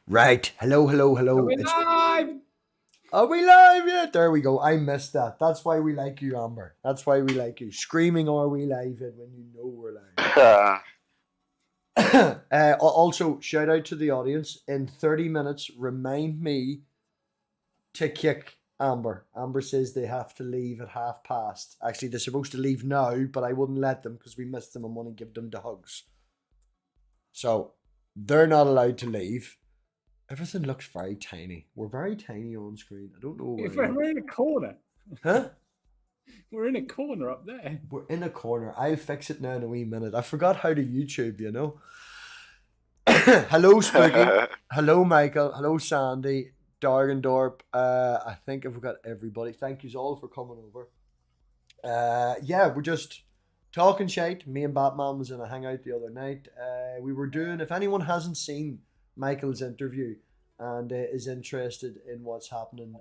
Right. Hello, hello, Are hello. we live? Are we live yet? There we go. I missed that. That's why we like you, Amber. That's why we like you. Screaming, are we live it when you know we're live. Also, shout out to the audience. In 30 minutes, remind me to kick Amber. Amber says they have to leave at past. Actually, they're supposed to leave now, but I wouldn't let them because we missed them and want to give them the hugs. So they're not allowed to leave. Everything looks very tiny. We're very tiny on screen. I don't know why. If we're in a corner. Huh? We're in a corner up there. We're in a corner. I'll fix it now in a wee minute. I forgot how to YouTube, you know. Hello, Spooky. Hello, Michael. Hello, Sandy. Dargendorp. I think I've got everybody. Thank you all for coming over. Yeah, we're just talking shite. Me and Batman was in a hangout the other night. We were doing, if anyone hasn't seen Michael's interview and is interested in what's happening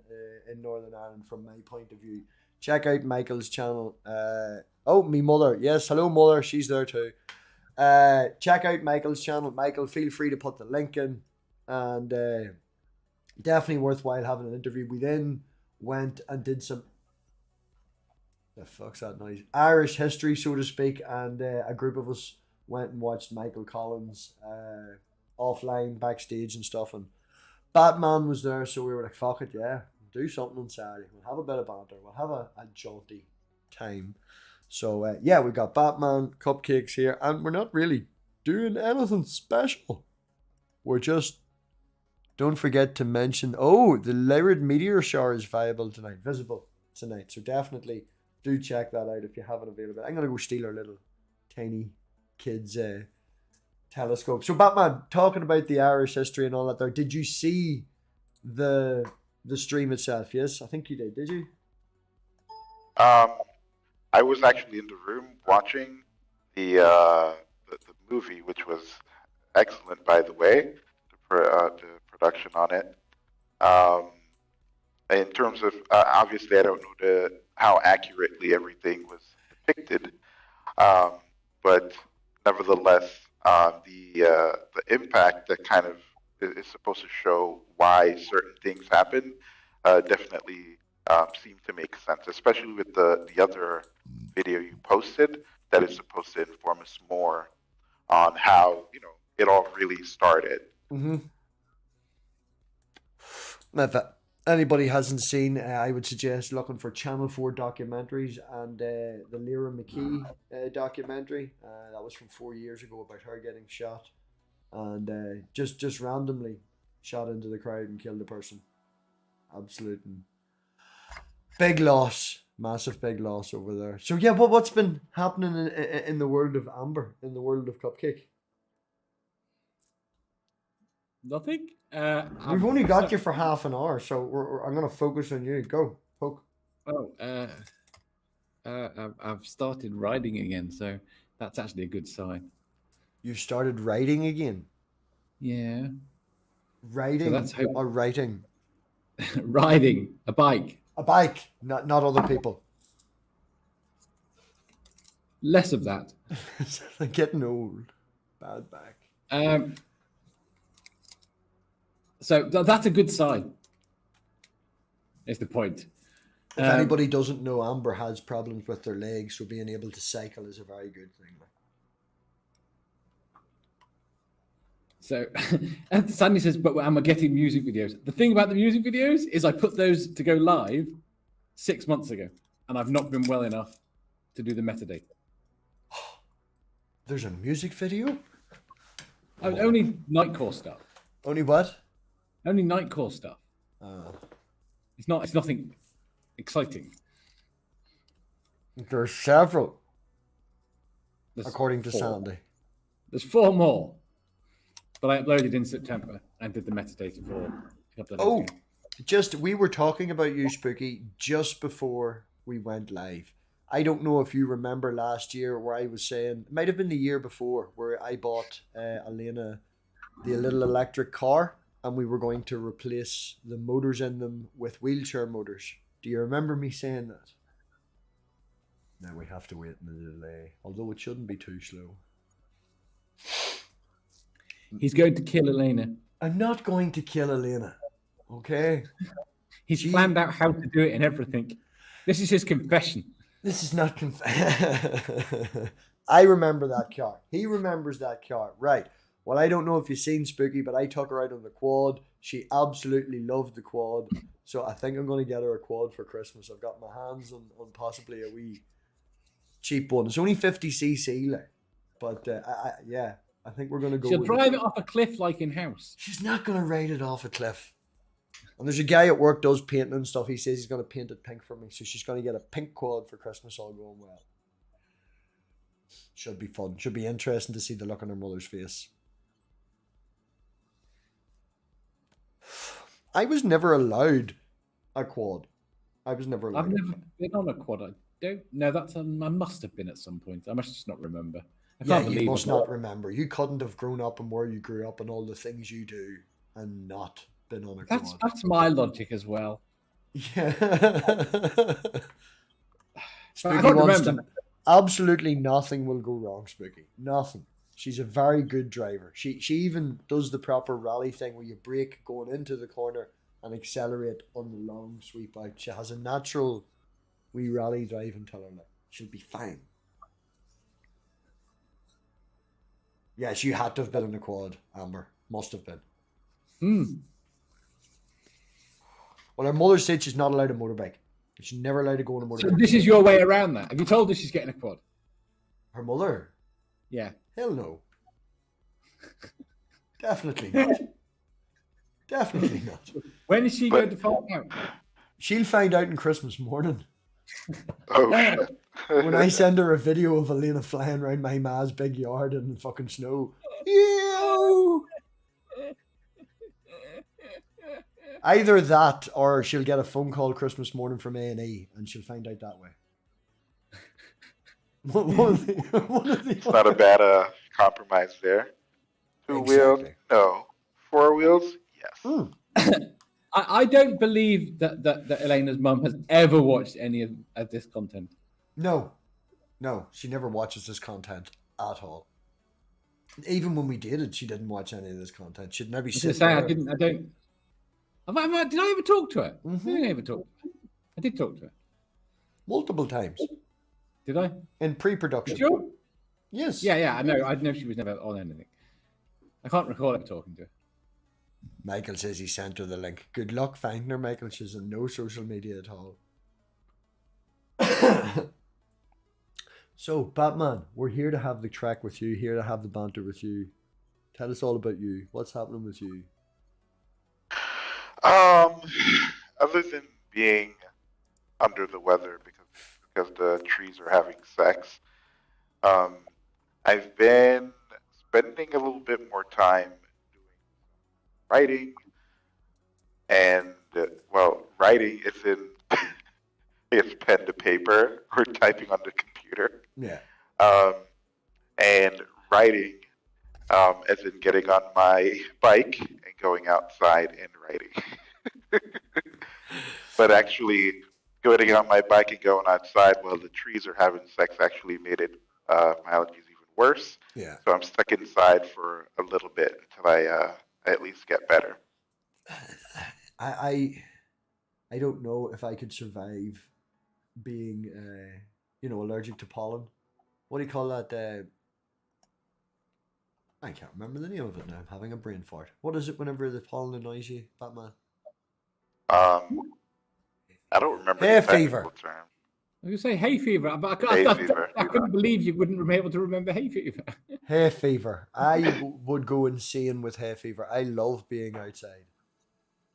in Northern Ireland from my point of view, check out Michael's channel. Oh, me mother. Yes, hello, mother. She's there too. Check out Michael's channel. Michael, feel free to put the link in. And definitely worthwhile having an interview. We then went and did some the fuck's that noise? Irish history, so to speak, and a group of us went and watched Michael Collins offline, backstage and stuff, and Batman was there, so we were like, fuck it, yeah, do something on Saturday. We'll have a bit of banter. We'll have a jaunty time. So, yeah, we got Batman, cupcakes here, and we're not really doing anything special. We're just, don't forget to mention, oh, the Lyrid Meteor Shower is visible tonight, so definitely do check that out if you have it available. I'm going to go steal our little tiny kids' telescope. So, Batman, talking about the Irish history and all that there, did you see the stream itself? Yes, I think you did you? I was actually in the room watching the movie, which was excellent, by the way, the production on it. In terms of, obviously, I don't know how accurately everything was depicted, but nevertheless, the impact that kind of is supposed to show why certain things happen definitely seemed to make sense, especially with the other video you posted that is supposed to inform us more on how it all really started. Mm-hmm. If anybody hasn't seen, I would suggest looking for Channel 4 documentaries and the Lyra McKee documentary. That was from 4 years ago about her getting shot and just randomly shot into the crowd and killed a person. Absolute big loss, massive big loss over there. So yeah, what's been happening in the world of Amber, in the world of Cupcake? Nothing. We've only got you for half an hour, so I'm going to focus on you. Go, poke. Oh, I've started riding again, so that's actually a good sign. You've started riding again? Yeah. Riding or writing? Riding a bike. A bike, not other people. Less of that. I'm getting old. Bad back. So that's a good sign. Is the point. If anybody doesn't know, Amber has problems with their legs, so being able to cycle is a very good thing. So Sandy says, but am I getting music videos? The thing about the music videos is I put those to go live 6 months ago, and I've not been well enough to do the metadata. There's a music video? Only Nightcore stuff. Only what? Only Nightcore stuff. It's nothing exciting. There's several. According to Sandy. There's 4 more. But I uploaded in September and did the metadata for it. Oh, we were talking about you, Spooky, just before we went live. I don't know if you remember last year where I was saying, it might have been the year before, where I bought Elena the little electric car and we were going to replace the motors in them with wheelchair motors. Do you remember me saying that? Now we have to wait in the delay, although it shouldn't be too slow. He's going to kill Elena. I'm not going to kill Elena. Okay? He's planned out how to do it and everything. This is his confession. This is not I remember that car. He remembers that car. Right. Well, I don't know if you've seen Spooky, but I took her out on the quad. She absolutely loved the quad. So I think I'm going to get her a quad for Christmas. I've got my hands on possibly a wee cheap one. It's only 50cc, like. But yeah, I think we're going to go She'll with drive it off a cliff like in House. She's not going to ride it off a cliff. And there's a guy at work does painting and stuff. He says he's going to paint it pink for me. So she's going to get a pink quad for Christmas, all going well. Should be fun. Should be interesting to see the look on her mother's face. I was never allowed a quad. I was never allowed. I've never been on a quad. I don't know. I must have been at some point. I must just not remember. I can't believe you must not remember. You couldn't have grown up and where you grew up and all the things you do and not been on a quad. That's my logic as well. Yeah. I can't remember. Absolutely nothing will go wrong, Spooky. Nothing. She's a very good driver. She even does the proper rally thing where you brake going into the corner and accelerate on the long sweep out. She has a natural wee rally driving to her. She'll be fine. Yes, you had to have been in the quad, Amber. Must have been. Well, her mother said she's not allowed a motorbike. She's never allowed to go on a motorbike. So this is your way around that. Have you told her she's getting a quad? Her mother? Yeah. Hell no. Definitely not. Definitely not. When is she going to find out? She'll find out on Christmas morning. Oh, shit. When I send her a video of Elena flying around my ma's big yard in the fucking snow. Ew! Either that or she'll get a phone call Christmas morning from A&E and she'll find out that way. It's not a bad compromise there. Two wheels? No. Four wheels? Yes. I don't believe that Elena's mum has ever watched any of this content. No, she never watches this content at all. Even when we dated, she didn't watch any of this content. She'd maybe sit there. I don't. Did I ever talk to her? Mm-hmm. I didn't ever talk to her. I did talk to her. Multiple times. Did I? In pre-production. Sure. Yes. Yeah, I know. I know she was never on anything. I can't recall ever talking to her. Michael says he sent her the link. Good luck finding her, Michael. She's on no social media at all. So, Batman, we're here to have the track with you, here to have the banter with you. Tell us all about you. What's happening with you? Other than being under the weather because the trees are having sex, I've been spending a little bit more time doing writing, and writing is in it's pen to paper or typing on the computer. Yeah. And writing, as in getting on my bike and going outside and writing. But actually, getting on my bike and going outside while the trees are having sex actually made it my allergies even worse. Yeah. So I'm stuck inside for a little bit until I at least get better. I don't know if I could survive being allergic to pollen. What do you call that? I can't remember the name of it now. I'm having a brain fart. What is it whenever the pollen annoys you, Batman? I don't remember Hay the technical fever. term. I was going to say hay fever, but Hay fever. I couldn't believe you wouldn't be able to remember hay fever. Hay fever. I would go insane with hay fever. I love being outside.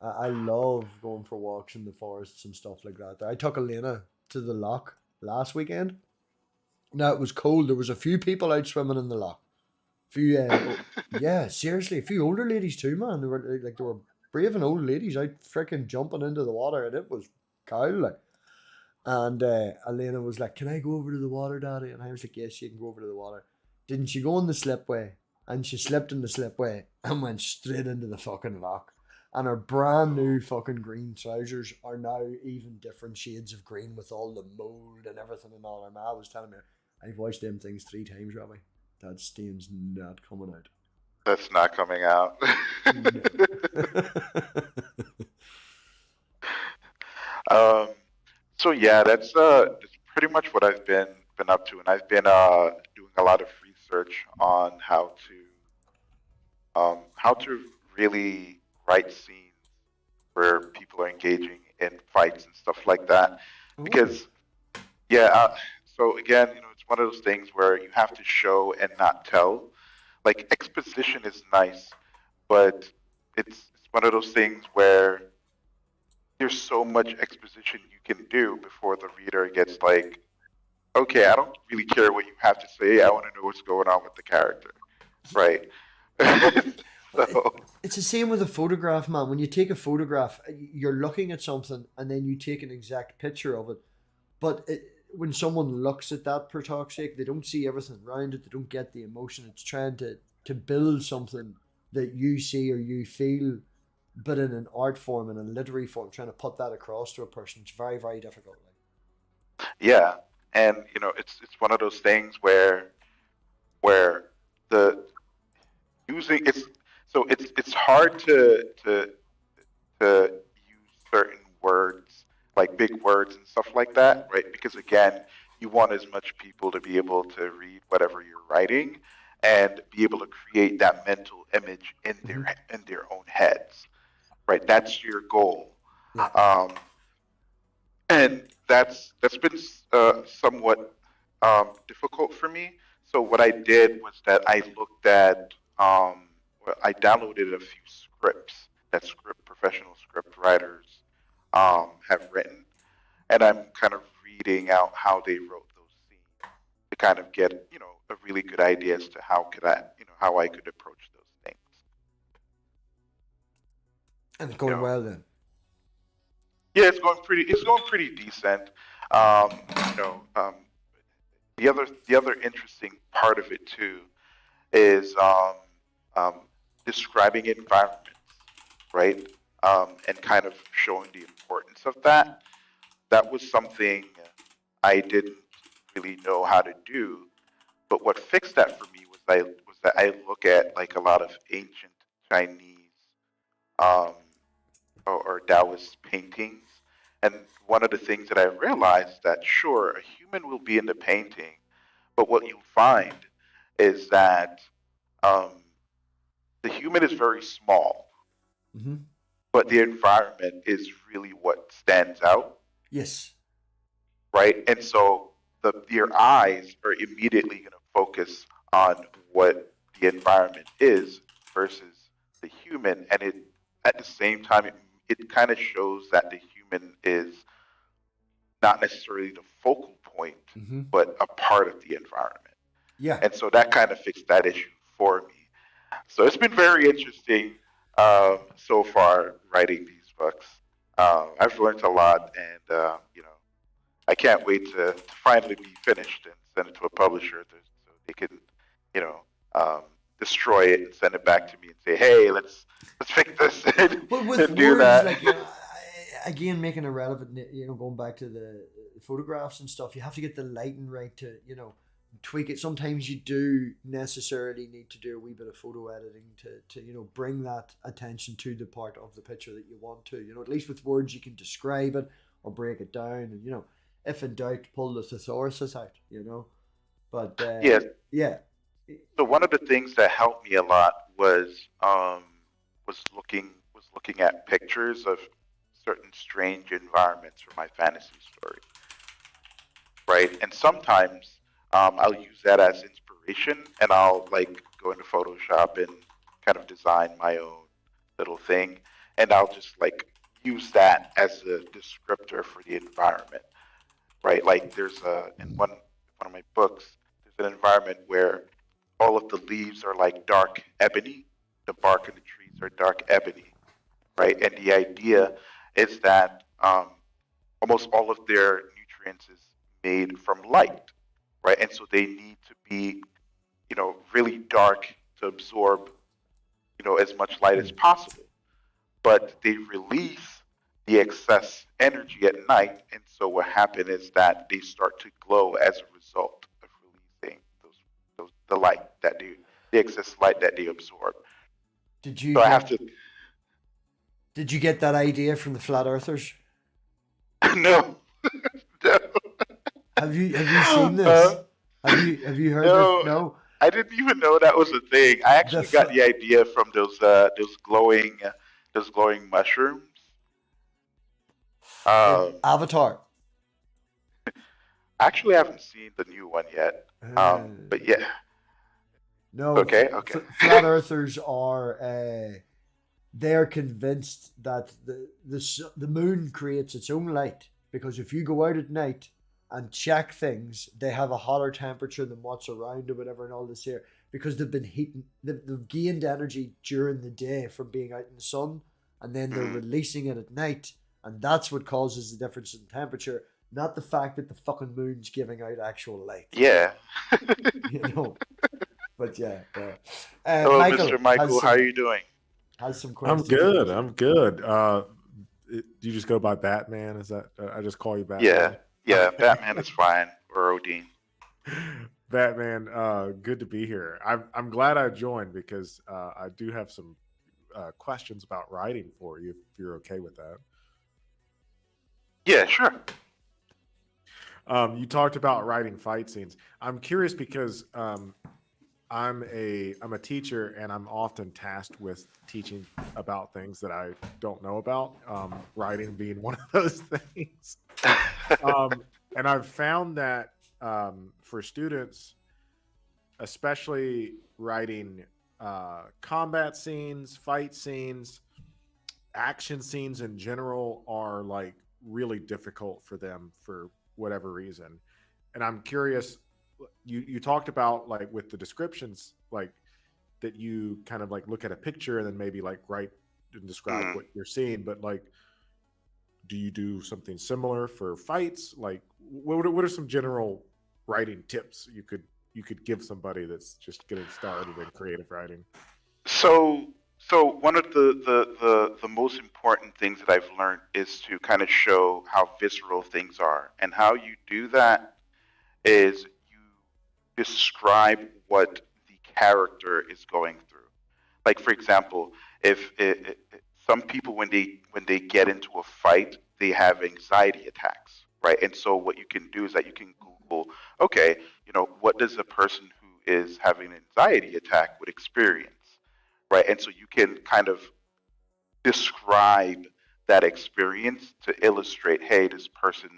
I love going for walks in the forests and stuff like that. I took Elena to the loch last weekend. Now it was cold. There was a few people out swimming in the loch. Yeah, seriously, a few older ladies too, man. They were brave and old ladies out freaking jumping into the water, and it was cold, like. And Elena was like, "Can I go over to the water, Daddy?" And I was like, "Yes, you can go over to the water." Didn't she go in the slipway? And she slipped in the slipway and went straight into the fucking loch. And her brand new fucking green trousers are now even different shades of green with all the mold and everything and all. Her ma was telling me, I've washed them things 3 times, Robbie. That stain's not coming out. That's not coming out. No. um, so yeah, that's pretty much what I've been up to, and I've been doing a lot of research on how to really write scenes where people are engaging in fights and stuff like that. Oh. Because yeah, so again, it's one of those things where you have to show and not tell. Like exposition is nice, but it's one of those things where there's so much exposition you can do before the reader gets like, okay, I don't really care what you have to say. I want to know what's going on with the character, right? It, So it's the same with a photograph, man. When you take a photograph, you're looking at something and then you take an exact picture of it. But when someone looks at that, per talk's sake, they don't see everything around it. They don't get the emotion. It's trying to build something that you see or you feel, but in an art form, in a literary form, trying to put that across to a person. It's very, very difficult. yeah, and it's one of those things where the using it's hard to use certain words like big words and stuff like that, right? Because again, you want as much people to be able to read whatever you're writing and be able to create that mental image in Mm-hmm. their own heads, right? That's your goal. Yeah. Um, and that's been somewhat difficult for me. So what I did was that I downloaded a few scripts that professional script writers have written, and I'm kind of reading out how they wrote those scenes to kind of get a really good idea as to how I could approach those things. And it's You going know, well then. yeah, it's going pretty decent. Um, you know, the other interesting part of it too is um, describing environments, right? And kind of showing the importance of that. That was something I didn't really know how to do. But what fixed that for me was that I look at like a lot of ancient Chinese um, or Taoist paintings. And one of the things that I realized that sure, a human will be in the painting, but what you'll find is that um, the human is very small, Mm-hmm. but the environment is really what stands out, Yes. right? And so your eyes are immediately going to focus on what the environment is versus the human, and it at the same time it kind of shows that the human is not necessarily the focal point, Mm-hmm. but a part of the environment. Yeah. And so that kind of fixed that issue for me. So it's been very interesting so far writing these books. I've learned a lot, and I can't wait to finally be finished and send it to a publisher so they can, you know, um, destroy it and send it back to me and say, "Hey, let's fix this But with and do words, that." like, again, making it relevant, going back to the photographs and stuff, you have to get the lighting right to, tweak it. Sometimes you do necessarily need to do a wee bit of photo editing to bring that attention to the part of the picture that you want to. At least with words you can describe it or break it down, and if in doubt, pull the thesaurus out. But Yeah. yeah. So one of the things that helped me a lot was looking at pictures of certain strange environments for my fantasy story, right? And sometimes I'll use that as inspiration, and I'll like go into Photoshop and kind of design my own little thing, and I'll just like use that as a descriptor for the environment, right? Like there's in one of my books, there's an environment where all of the leaves are like dark ebony, the bark of the trees are dark ebony, right? And the idea is that almost all of their nutrients is made from light, right? And so they need to be, really dark to absorb, as much light as possible. But they release the excess energy at night, and so what happens is that they start to glow as a result of releasing the light that they the excess light that they absorb. Did you So I have get to. did you get that idea from the flat earthers? No, no, Have you seen uh, this? Have you heard this? no. No. I didn't even know that was a thing. I The actually got the idea from those glowing mushrooms. in Um, Avatar. Actually, I haven't seen the new one yet. But Uh, yeah, no, okay, okay. flat earthers are they're convinced that the moon creates its own light because if you go out at night and check things, they have a hotter temperature than what's around or whatever, and all this here because they've been heating, they've gained energy during the day from being out in the sun, and then they're Mhm. releasing it at night, and that's what causes the difference in temperature, not the fact that the fucking moon's giving out actual light. Yeah. You know. But yeah, yeah. Hello, Mr. Michael Michael. How are you doing? has some I'm questions for good. us. I'm good. Do you just go by Batman? Is that I just call you Yeah, Batman? yeah. Okay. Batman is fine, or Odin. Batman, good to be here. I'm glad I joined because I do have some questions about writing for you, if you're okay with that. Yeah, sure. You talked about writing fight scenes. I'm curious because I'm a teacher and I'm often tasked with teaching about things that I don't know about. Writing being one of those things. And I've found that for students, especially writing combat scenes, fight scenes, action scenes in general are like really difficult for them for whatever reason. And I'm curious, you talked about like with the descriptions, like that you kind of like look at a picture and then maybe like write and describe Mm. what you're seeing, but like do you do something similar for fights? Like what are some general writing tips you could give somebody that's just getting started in creative writing? So, so one of the most important things that I've learned is to kind of show how visceral things are, and how you do that is you describe what the character is going through. Like for example, if some people when they get into a fight, they have anxiety attacks, right? And so what you can do is that you can Google, okay, what does a person who is having an anxiety attack would experience, right? And so you can kind of describe that experience to illustrate, hey, this person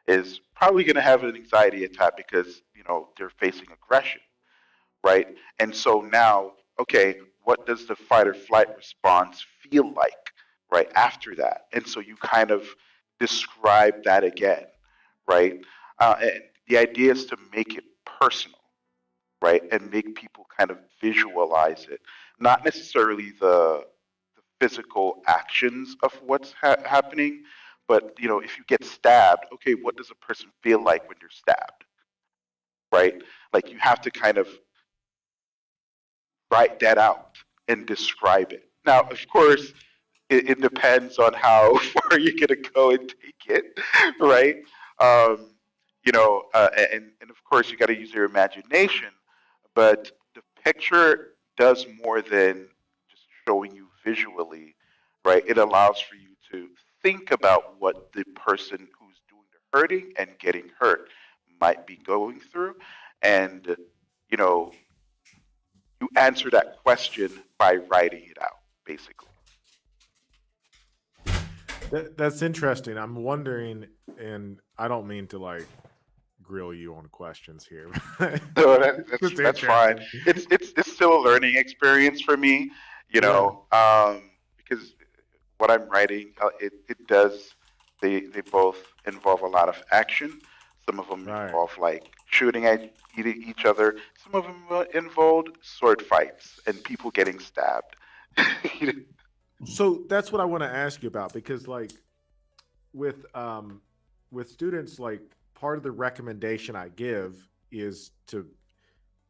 is probably going to have an anxiety attack because they're facing aggression, right? And so now, okay, what does the fight or flight response feel like, right, after that? And so you kind of describe that again, right? And the idea is to make it personal, right, and make people kind of visualize it, not necessarily the physical actions of what's happening, but if you get stabbed, okay, what does a person feel like when you're stabbed, right? Like you have to kind of write that out and describe it. Now, of course, it depends on how far you're gonna go and take it, right? Um, and of course, you got to use your imagination, but the picture does more than just showing you visually, right? It allows for you to think about what the person who's doing the hurting and getting hurt might be going through, and you know, you answer that question by writing it out, basically. That's interesting. I'm wondering, and I don't mean to like grill you on questions here. So It's that's fine. interesting. It's still a learning experience for me, Yeah, because what I'm writing, it does, they both involve a lot of action. Some of them right. involve like shooting at each other. Some of them involve sword fights and people getting stabbed. So that's what I want to ask you about because like with with students, like part of the recommendation I give is to,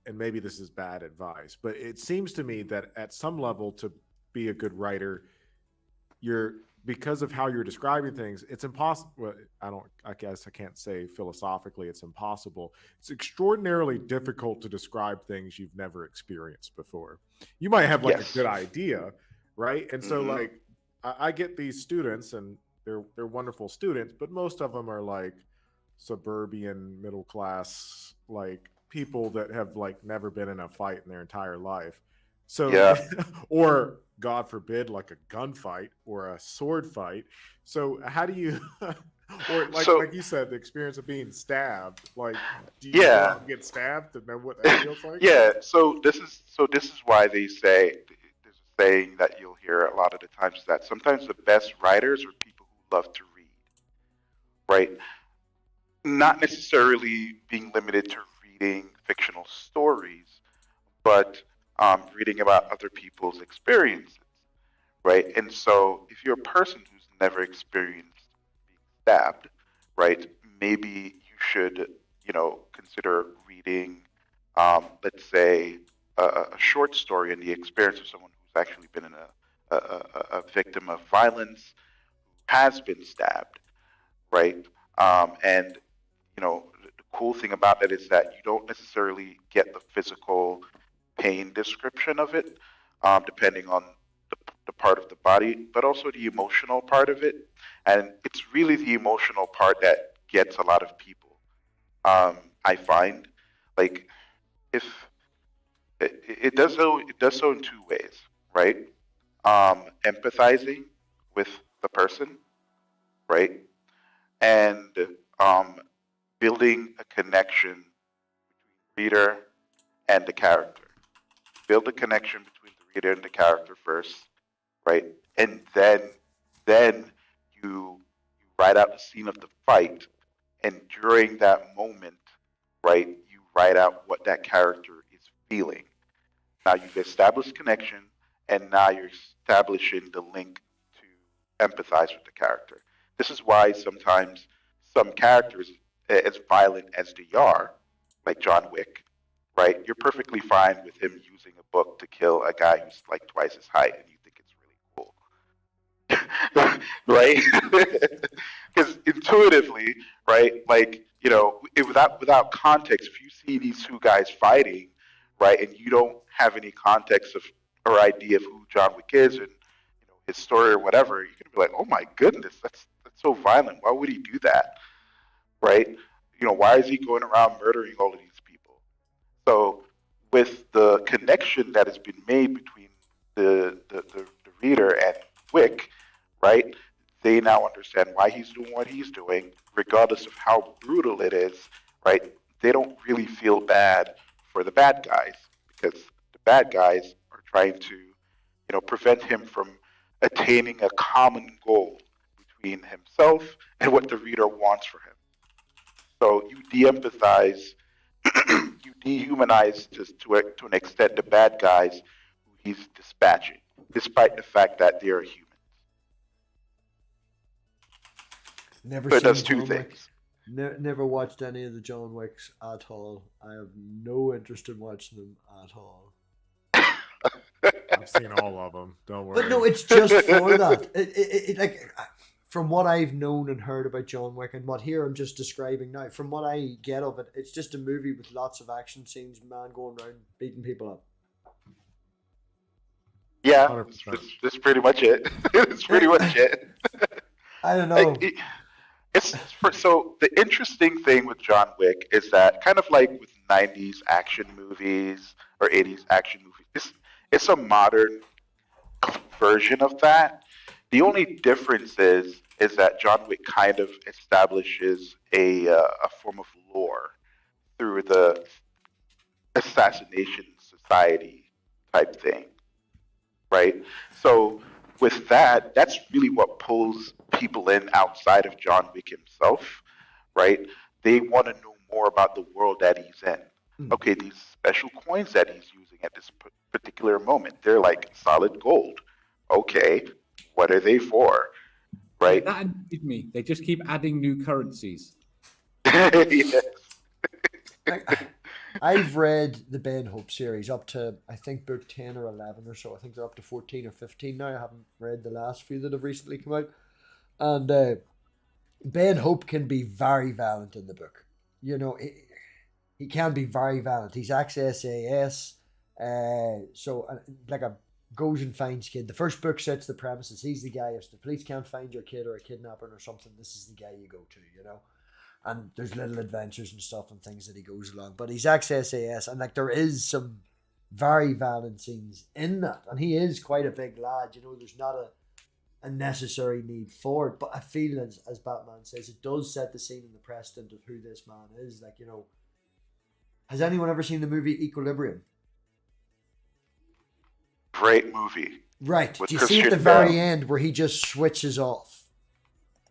and maybe this is bad advice, but it seems to me that at some level to be a good writer, you're because of how you're describing things, it's impossible. Well, I guess I can't say philosophically it's impossible. It's extraordinarily difficult to describe things you've never experienced before. You might have like a Yes. good idea, right? And so Mhm. like I get these students, and they're wonderful students, but most of them are like suburban middle class, like people that have like never been in a fight in their entire life. So, Yeah. or God forbid, like a gunfight or a sword fight. So, how do you, or So like you said, the experience of being stabbed? Like, do you go yeah. out and get stabbed to know what that feels like? Yeah. So this is why they say there's a saying that you'll hear a lot of the times is that sometimes the best writers are people who love to read, right? Not necessarily being limited to reading fictional stories, but reading about other people's experiences, right? And so if you're a person who's never experienced being stabbed, right, maybe you should, consider reading, let's say, a short story and the experience of someone who's actually been in a victim of violence, who has been stabbed, right? And the cool thing about that is that you don't necessarily get the physical pain description of it, depending on the part of the body, but also the emotional part of it. And it's really the emotional part that gets a lot of people. I find, like, if it does so in two ways, right? Empathizing with the person, right, and um, building a connection between reader and the character. Build a connection between the reader and the character first, right? And then you write out the scene of the fight, and during that moment, right, you write out what that character is feeling. Now you've established connection, and now you're establishing the link to empathize with the character. This is why sometimes some characters, as violent as they are, like John Wick, right? You're perfectly fine with him using a book to kill a guy who's like twice his height, and you think it's really cool, right? Because intuitively, right, like without context, if you see these two guys fighting, right, and you don't have any context of or idea of who John Wick is and his story or whatever, you're gonna be like, oh my goodness, that's so violent. Why would he do that, right? Why is he going around murdering all of these people? So with the connection that has been made between the reader and Wick, right? They now understand why he's doing what he's doing, regardless of how brutal it is, right? They don't really feel bad for the bad guys because the bad guys are trying to, prevent him from attaining a common goal between himself and what the reader wants for him. So you de-empathize, you dehumanize to an extent the bad guys who he's dispatching, despite the fact that they are humans. Never So it seen does two John Wick. things. Never watched any of the John Wicks at all. I have no interest in watching them at all. I've seen all of them. Don't worry. But no, it's just for that. Like from what I've known and heard about John Wick and what here I'm just describing now, from what I get of it, it's just a movie with lots of action scenes, man going around beating people up. Yeah, 100%. that's pretty much it. It's pretty much it. I don't know. So the interesting thing with John Wick is that kind of like with 90s action movies or 80s action movies, it's a modern version of that. The only difference is that John Wick kind of establishes a form of lore through the assassination society type thing, right? So with that, that's really what pulls people in outside of John Wick himself, right? They want to know more about the world that he's in. Okay, these special coins that he's using at this particular moment, they're like solid gold. Okay, what are they for, right? That annoyed me. They just keep adding new currencies. Yes. I I've read the Ben Hope series up to, I think, book 10 or 11 or so. I think they're up to 14 or 15 now. I haven't read the last few that have recently come out. And Ben Hope can be very violent in the book. You know, he can be very violent. He's ex-SAS. Like a goes and finds kid. The first book sets the premises. He's the guy. If the police can't find your kid or a kidnapping or something, this is the guy you go to, you know. And there's little adventures and stuff and things that he goes along. But he's ex-SAS, and like there is some very violent scenes in that. And he is quite a big lad, you know. There's not a necessary need for it. But I feel, as Batman says, it does set the scene and the precedent of who this man is. Like, you know, has anyone ever seen the movie Equilibrium? Great movie. Right. With Do you see at the very end where he just switches off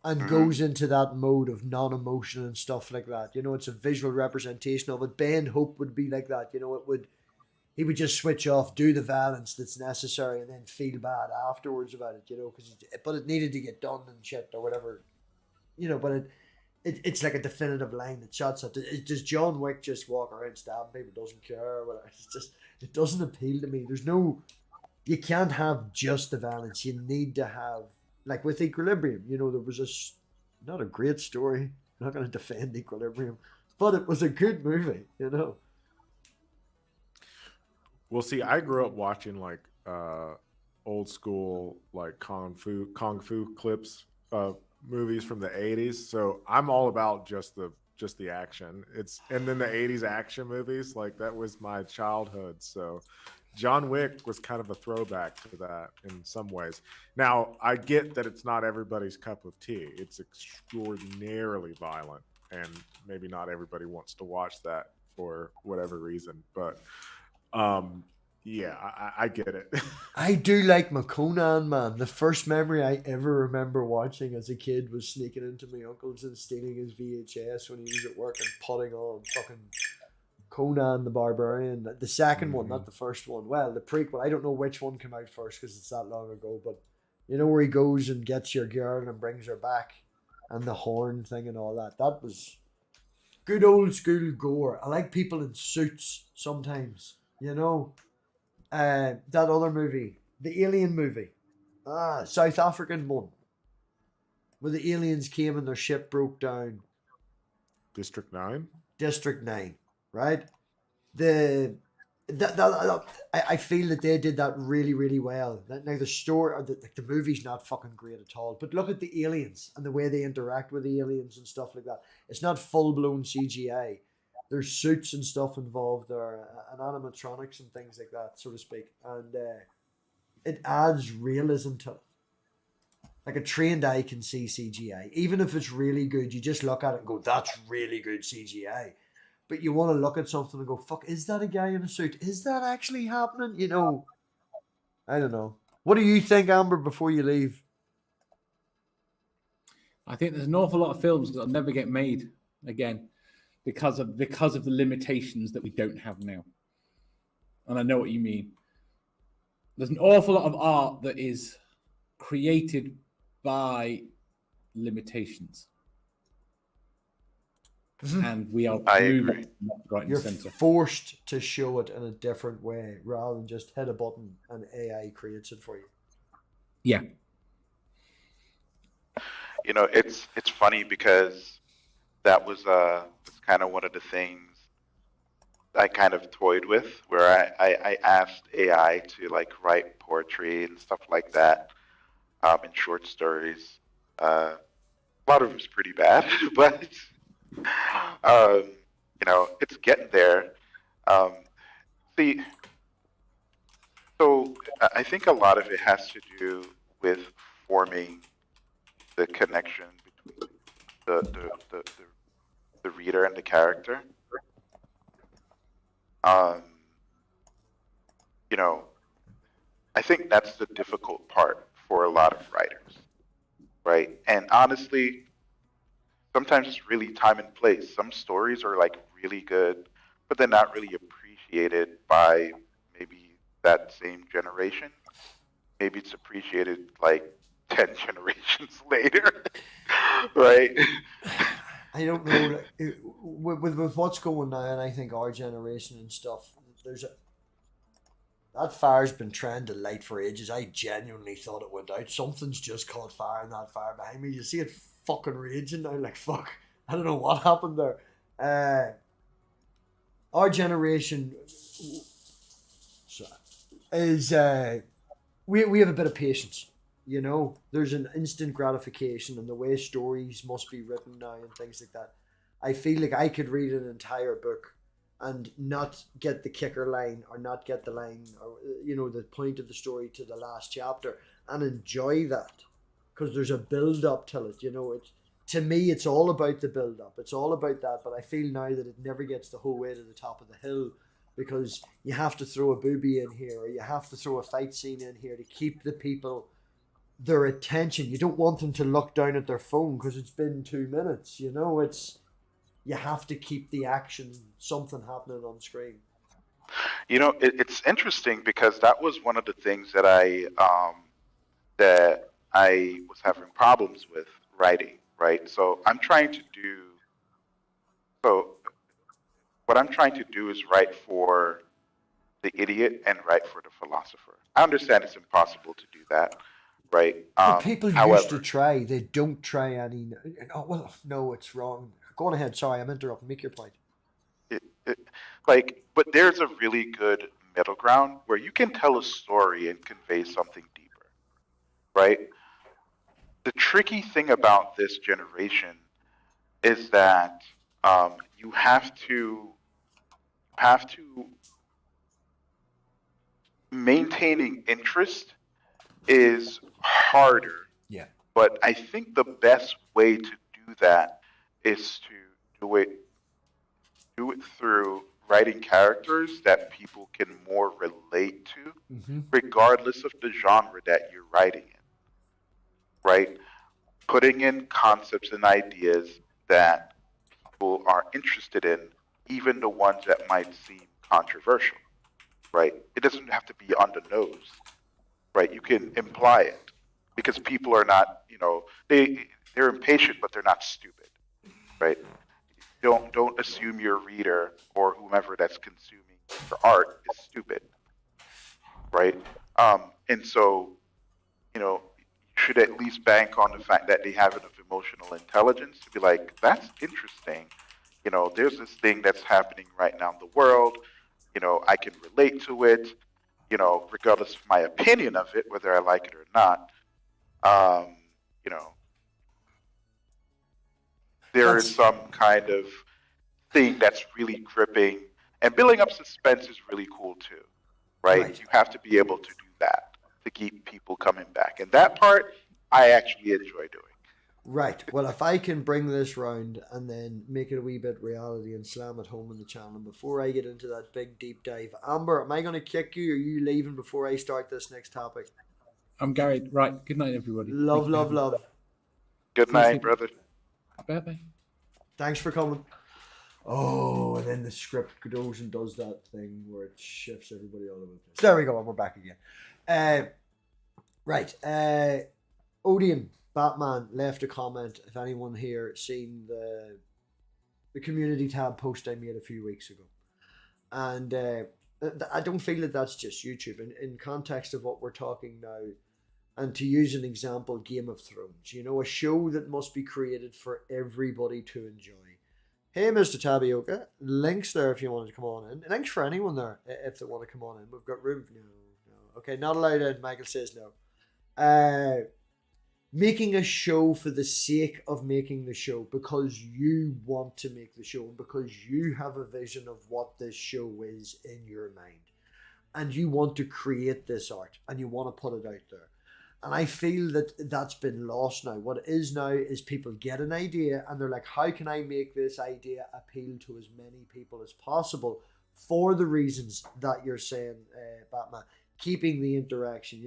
and goes into that mode of non-emotion and stuff like that? You know, it's a visual representation of it. Ben Hope would be like that. You know, he would just switch off, do the violence that's necessary, and then feel bad afterwards about it. You know, but it needed to get done and shit or whatever. You know, but it's like a definitive line that shuts it. Does John Wick just walk around stabbing people, doesn't care or whatever? It's just, it doesn't appeal to me. You can't have just the violence. You need to have, like with Equilibrium, you know, there was not a great story. I'm not going to defend Equilibrium, but it was a good movie, you know. Well, see, I grew up watching like old school like kung fu clips, movies from the 80s. So I'm all about just the action. And then the 80s action movies, like that was my childhood. So John Wick was kind of a throwback to that in some ways. Now, I get that it's not everybody's cup of tea. It's extraordinarily violent, and maybe not everybody wants to watch that for whatever reason. But yeah, I get it. I do like my Conan, man. The first memory I ever remember watching as a kid was sneaking into my uncle's and stealing his VHS when he was at work and putting on fucking Conan the Barbarian. The second one, not the first one. Well, the prequel. I don't know which one came out first because it's that long ago. But you know where he goes and gets your girl and brings her back, and the horn thing and all that. That was good old school gore. I like people in suits sometimes. You know, that other movie, the Alien movie, South African one, where the aliens came and their ship broke down. District 9. District 9. Right, I feel that they did that really, really well. Now the story, or the movie's not fucking great at all. But look at the aliens and the way they interact with the aliens and stuff like that. It's not full blown CGI. There's suits and stuff involved there, and animatronics and things like that, so to speak. And it adds realism to it. Like a trained eye can see CGI, even if it's really good. You just look at it and go, "That's really good CGI." But you want to look at something and go, fuck, is that a guy in a suit? Is that actually happening? You know, I don't know. What do you think, Amber, before you leave? I think there's an awful lot of films that'll never get made again because of the limitations that we don't have now. And I know what you mean. There's an awful lot of art that is created by limitations. And we are agree. Right. You're forced to show it in a different way rather than just hit a button and AI creates it for you. Yeah. You know, it's funny because that was kind of one of the things I kind of toyed with, where I asked AI to like write poetry and stuff like that, and short stories. A lot of it was pretty bad, but you know, it's getting there. See, so I think a lot of it has to do with forming the connection between the reader and the character. You know, I think that's the difficult part for a lot of writers, right? And honestly, sometimes it's really time and place. Some stories are like really good, but they're not really appreciated by maybe that same generation. Maybe it's appreciated like 10 generations later, right? I don't know. with what's going now, and I think our generation and stuff, that fire's been trying to light for ages. I genuinely thought it went out. Something's just caught fire in that fire behind me. You see it fucking raging now, like fuck. I don't know what happened there. Our generation is we have a bit of patience. You know, there's an instant gratification, and the way stories must be written now and things like that. I feel like I could read an entire book and not get the kicker line, or not get the line, or the point of the story to the last chapter, and enjoy that, because there's a build up to it. To me, it's all about the build up. It's all about that. But I feel now that it never gets the whole way to the top of the hill, because you have to throw a booby in here, or you have to throw a fight scene in here to keep the people their attention. You don't want them to look down at their phone because it's been 2 minutes. You have to keep the action, something happening on screen. It's interesting because that was one of the things that I was having problems with writing, right? So what I'm trying to do is write for the idiot and write for the philosopher. I understand it's impossible to do that, right? But people however, used to try. They don't try any. Oh, well, no, it's wrong. Go on ahead. Sorry, I'm interrupting. Make your point. but there's a really good middle ground where you can tell a story and convey something deeper, right? The tricky thing about this generation is that you have to maintaining interest is harder. Yeah. But I think the best way to do that is to do it through writing characters that people can more relate to, regardless of the genre that you're writing in. Right? Putting in concepts and ideas that people are interested in, even the ones that might seem controversial. Right? It doesn't have to be on the nose. Right? You can imply it, because people are not, they're impatient, but they're not stupid. Right? Don't assume your reader or whomever that's consuming your art is stupid. Right? And so, you should at least bank on the fact that they have enough emotional intelligence to be like, that's interesting. There's this thing that's happening right now in the world. I can relate to it, regardless of my opinion of it, whether I like it or not. There is some kind of thing that's really gripping, and building up suspense is really cool too, right? You have to be able to do that to keep people coming back. And that part, I actually enjoy doing. Right. Well, if I can bring this round and then make it a wee bit reality and slam it home in the channel, and before I get into that big deep dive, Amber, am I going to kick you, or are you leaving before I start this next topic? I'm Gary. Right. Good night, everybody. Love. Good night, brother. Bye-bye. Thanks for coming. Oh, and then the script goes and does that thing where it shifts everybody all over the place. There we go, and we're back again. Right. Odeon Batman left a comment. If anyone here seen the community tab post I made a few weeks ago, and I don't feel that that's just YouTube. In context of what we're talking now, and to use an example, Game of Thrones, a show that must be created for everybody to enjoy. Hey, Mr. Tapioca, links there if you wanted to come on in. Links for anyone there if they want to come on in. We've got room. No. Okay, not allowed in. Michael says no. Making a show for the sake of making the show, because you want to make the show, and because you have a vision of what this show is in your mind, and you want to create this art, and you want to put it out there. And I feel that that's been lost now. What it is now is people get an idea and they're like, how can I make this idea appeal to as many people as possible, for the reasons that you're saying, Batman? Keeping the interaction,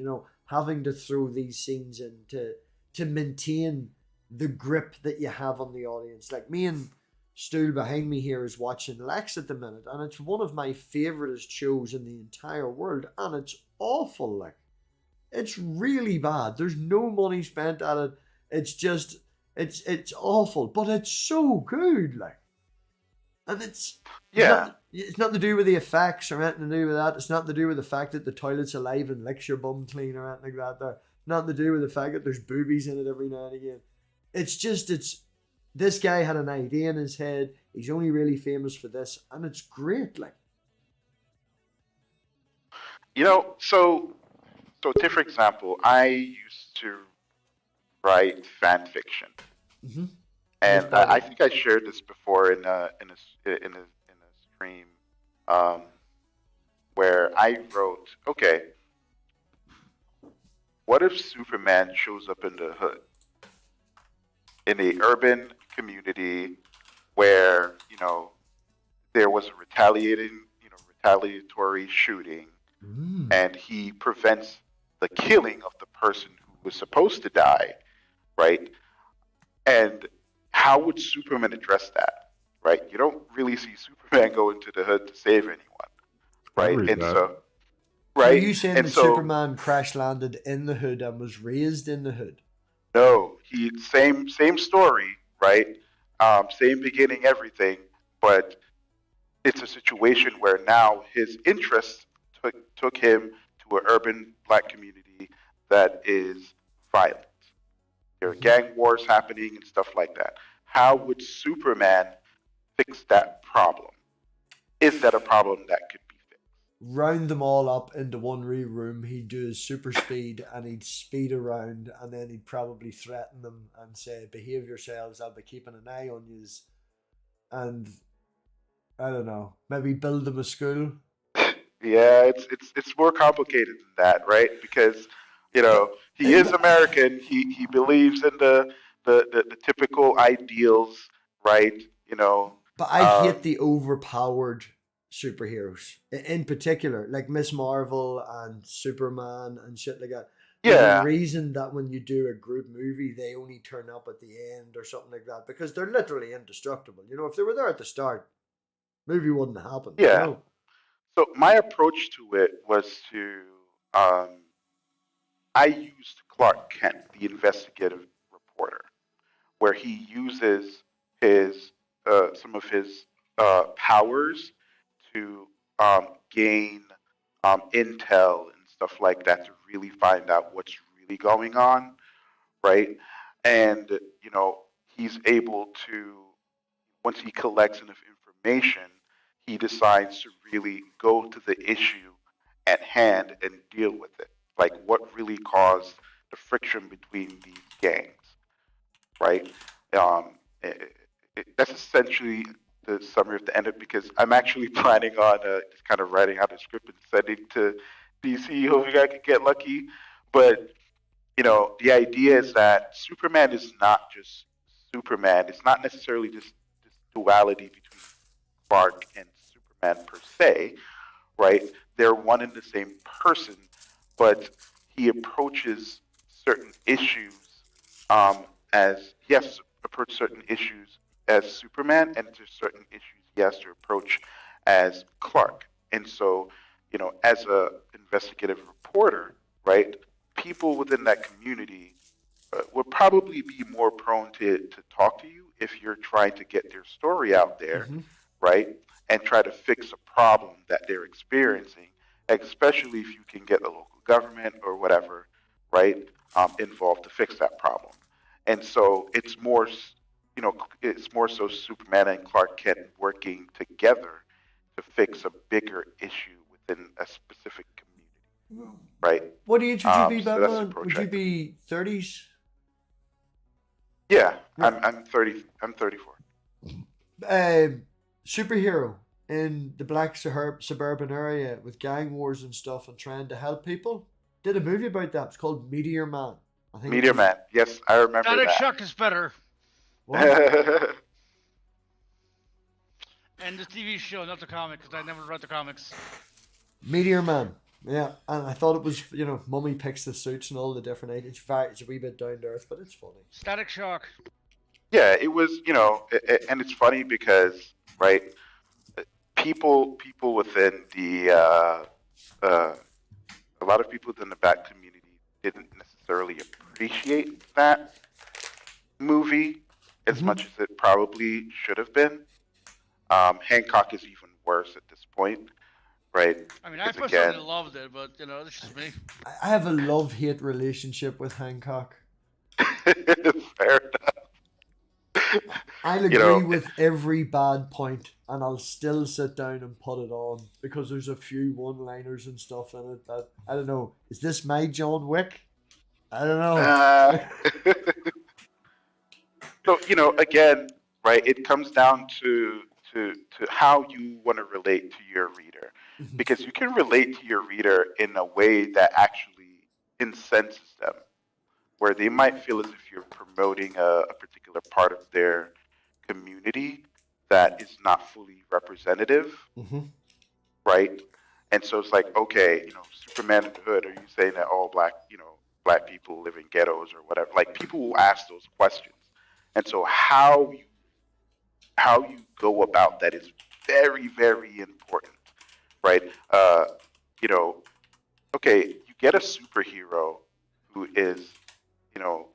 having to throw these scenes in to maintain the grip that you have on the audience. Like me and Stool behind me here is watching Lex at the minute, and it's one of my favouriteest shows in the entire world, and it's awful. Like, it's really bad. There's no money spent at it. It's just, it's awful, but it's so good. Like, And it's Yeah. it's nothing to do with the effects or anything to do with that. It's nothing to do with the fact that the toilet's alive and licks your bum clean or anything like that. There, nothing to do with the fact that there's boobies in it every now and again. It's just this guy had an idea in his head. He's only really famous for this, and it's great. Like, So take for example, I used to write fan fiction, mm-hmm. and I think I shared this before in a stream, um, where I wrote, okay, what if Superman shows up in the hood, in a urban community where there was a retaliatory shooting, and he prevents the killing of the person who was supposed to die, right? And how would Superman address that, right? You don't really see Superman go into the hood to save anyone, right? And so, right? Are you saying and that so, Superman crash landed in the hood and was raised in the hood? No, same story, right? Same beginning, everything, but it's a situation where now his interests took him to an urban black community that is violent. There are gang wars happening and stuff like that. How would Superman fix that problem? Is that a problem that could be fixed? Round them all up into one room, he'd do his super speed and he'd speed around, and then he'd probably threaten them and say, behave yourselves, I'll be keeping an eye on yous. And I don't know, maybe build them a school. Yeah, it's more complicated than that, right? Because he is American. He believes in the typical ideals, right? But I hate the overpowered superheroes in particular, like Miss Marvel and Superman and shit like that. There's a reason that when you do a group movie, they only turn up at the end or something like that, because they're literally indestructible. If they were there at the start, movie wouldn't happen. Yeah. So my approach to it was to I used Clark Kent, the investigative reporter, where he uses his some of his powers to gain intel and stuff like that to really find out what's really going on, right? And he's able to, once he collects enough information, he decides to really go to the issue at hand and deal with it. Like what really caused the friction between these gangs, right? That's essentially the summary of the end of it, because I'm actually planning on just kind of writing out a script and sending to DC, hoping I could get lucky. But the idea is that Superman is not just Superman. It's not necessarily just this duality between Clark and Superman per se, right? They're one and the same person, but he approaches certain issues as he has to approach certain issues as Superman, and there's certain issues he has to approach as Clark. And so, as a investigative reporter, right, people within that community would probably be more prone to talk to you if you're trying to get their story out there, right, and try to fix a problem that they're experiencing, especially if you can get the local government or whatever, right, involved to fix that problem. And so it's more so Superman and Clark Kent working together to fix a bigger issue within a specific community, right? What age would you be, so that's the Batman? approach Would I you took. be 30s? Yeah, Right. I'm 30. I'm 34. Superhero in the black suburban area with gang wars and stuff and trying to help people. Did a movie about that. It's called Meteor Man. I think it Meteor was- Man. Yes, I remember Static that. Shock is better. What? And the TV show, not the comic, because I never read the comics. Meteor Man. Yeah, and I thought it was, Mummy picks the suits and all the different age. It's a wee bit down to earth, but it's funny. Static Shock. Yeah, it was, and it's funny because, right, people within the, a lot of people within the black community didn't necessarily appreciate that movie as much as it probably should have been, Hancock is even worse at this point, right? I mean, I Because personally again, loved it, but you know, that's just me. I have a love-hate relationship with Hancock. fair enough. I'll You agree know, with every bad point, and I'll still sit down and put it on because there's a few one-liners and stuff in it that I don't know. Is this my John Wick? I don't uh, know. so again, right? It comes down to how you want to relate to your reader, because you can relate to your reader in a way that actually incenses them, where they might feel as if you're promoting a particular part of their community that is not fully representative, Mhm. right? And so it's like, okay, Superman in the Hood, are you saying that all black people live in ghettos or whatever? Like, people will ask those questions. And so how you go about that is very, very important, right? You know, okay, you get a superhero who is, you know,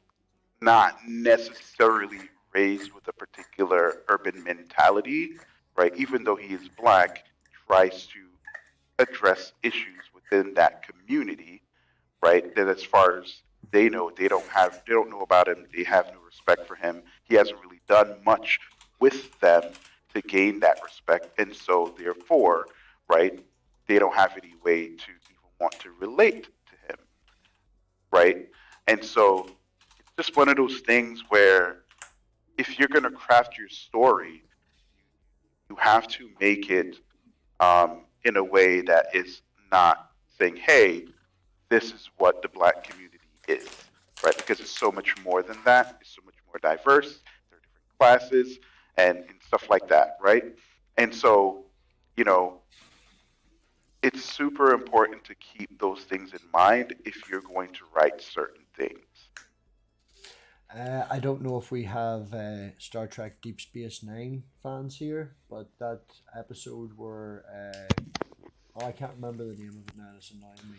not necessarily raised with a particular urban mentality, right? Even though he is black, tries to address issues within that community, right? That as far as they know, they don't know about him. They have no respect for him. He hasn't really done much with them to gain that respect, and so therefore, right, they don't have any way to even want to relate to him, right? And so it's just one of those things where if you're going to craft your story, you have to make it in a way that is not saying, "Hey, this is what the black community is," right? Because it's so much more than that. It's so much more diverse. There are different classes and stuff like that, right? And so, you know, it's super important to keep those things in mind if you're going to write certain things. I don't know if we have Star Trek Deep Space Nine fans here, but that episode where oh, I can't remember the name of it now. It's annoying me.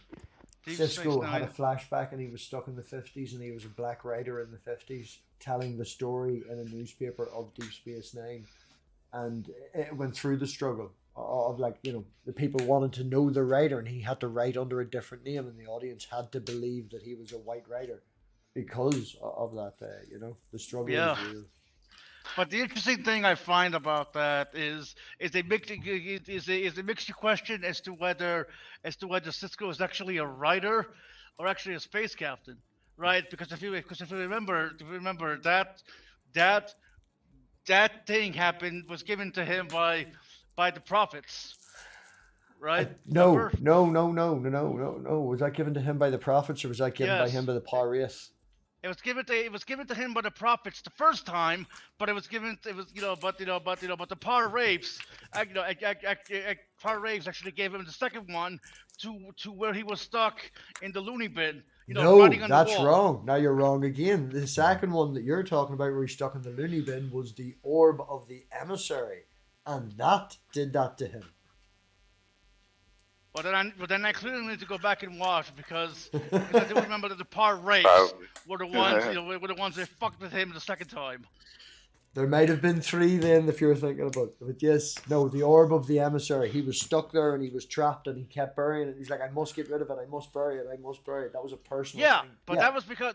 Deep Space Cisco had a Nine. flashback and he was stuck in the 50s and he was a black writer in the 50s telling the story in a newspaper of Deep Space Nine, and it went through the struggle of, like, the people wanted to know the writer and he had to write under a different name and the audience had to believe that he was a white writer because of that. The struggle Yeah. is real. But the interesting thing I find about that is they makes you question as to whether Cisco is actually a writer or actually a space captain, right? Because if you remember that that thing happened was given to him by the prophets, right? No, Remember? no, no, no, no, no, no, no. Was that given to him by the prophets or was that given by him Yes. by the power race? It was given to him by the prophets the first time, but it was given it was but the power rapes, power rapes actually gave him the second one to where he was stuck in the loony bin, writing No, on the that's wall. wrong. Now you're wrong again. The second one that you're talking about where he's stuck in the loony bin was the orb of the emissary. And that did that to him. But then I clearly need to go back and watch because I do remember that the power rapes Probably. were the ones were the ones that fucked with him the second time. There might have been three then if you're thinking about it. But yes, no, the orb of the emissary. He was stuck there and he was trapped and he kept burying it. He's like, I must get rid of it. I must bury it. I must bury it. That was a personal Yeah, thing. but Yeah. that was because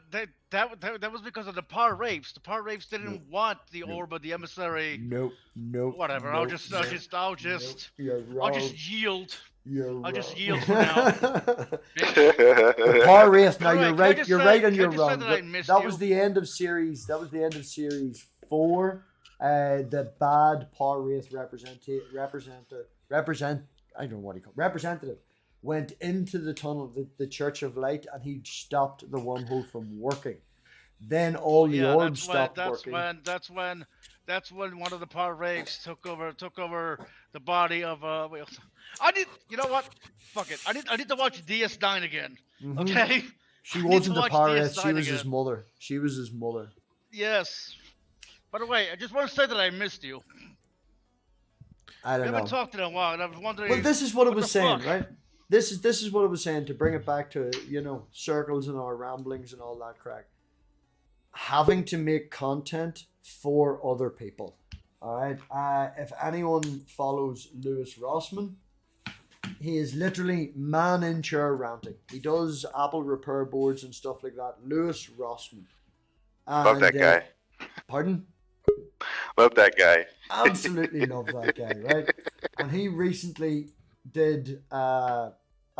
that was because of the power rapes. The power rapes didn't want the No. orb of the emissary. Nope, nope. Whatever. Nope, I'll just nope. You're I'll wrong. just yield. You're wrong. I'll just yield for now. The power race. Now By the way, you're can I right. just You're say- right and can I you're just say wrong. that I missed That you? was the end of series. That was the end of series 4. The bad power race representative. I don't know what he called. Representative went into the tunnel, the Church of Light, and he stopped the wormhole from working. Then all the orbs stopped working. That's when one of the power rapes took over the body of I need, you know what? Fuck it. I need to watch DS9 again. Mhm. Okay. She I need wasn't to a watch power race. She DS9 was his again. mother. She was his mother. Yes. By the way, I just want to say that I missed you. I We don't haven't know. talked in a while, and I was wondering. Well, this is what I what was the saying, fuck? right? This is what I was saying to bring it back to circles and our ramblings and all that crack. Having to make content for other people, All right. If anyone follows Lewis Rossman, he is literally man in chair ranting. He does Apple repair boards and stuff like that. Lewis Rossman. Love that guy. Pardon? Love that guy. Absolutely love that guy, right? And he recently did a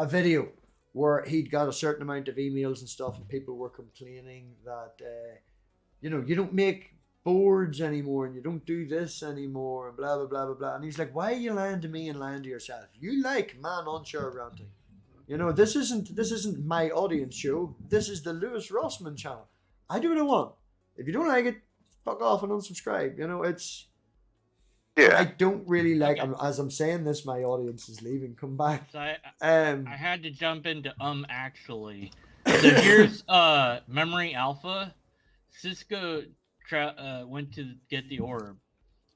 video where he'd got a certain amount of emails and stuff, and people were complaining that you don't make boards anymore, and you don't do this anymore, and blah blah blah blah blah. And he's like, "Why are you lying to me and lying to yourself? You like man on chair ranting. This isn't my audience show. This is the Lewis Rossman channel. I do what I want. If you don't like it, fuck off and unsubscribe. It's." Yeah. I don't really like. As I'm saying this, my audience is leaving. Come back. So I had to jump into actually. So here's Memory Alpha. Cisco went to get the orb,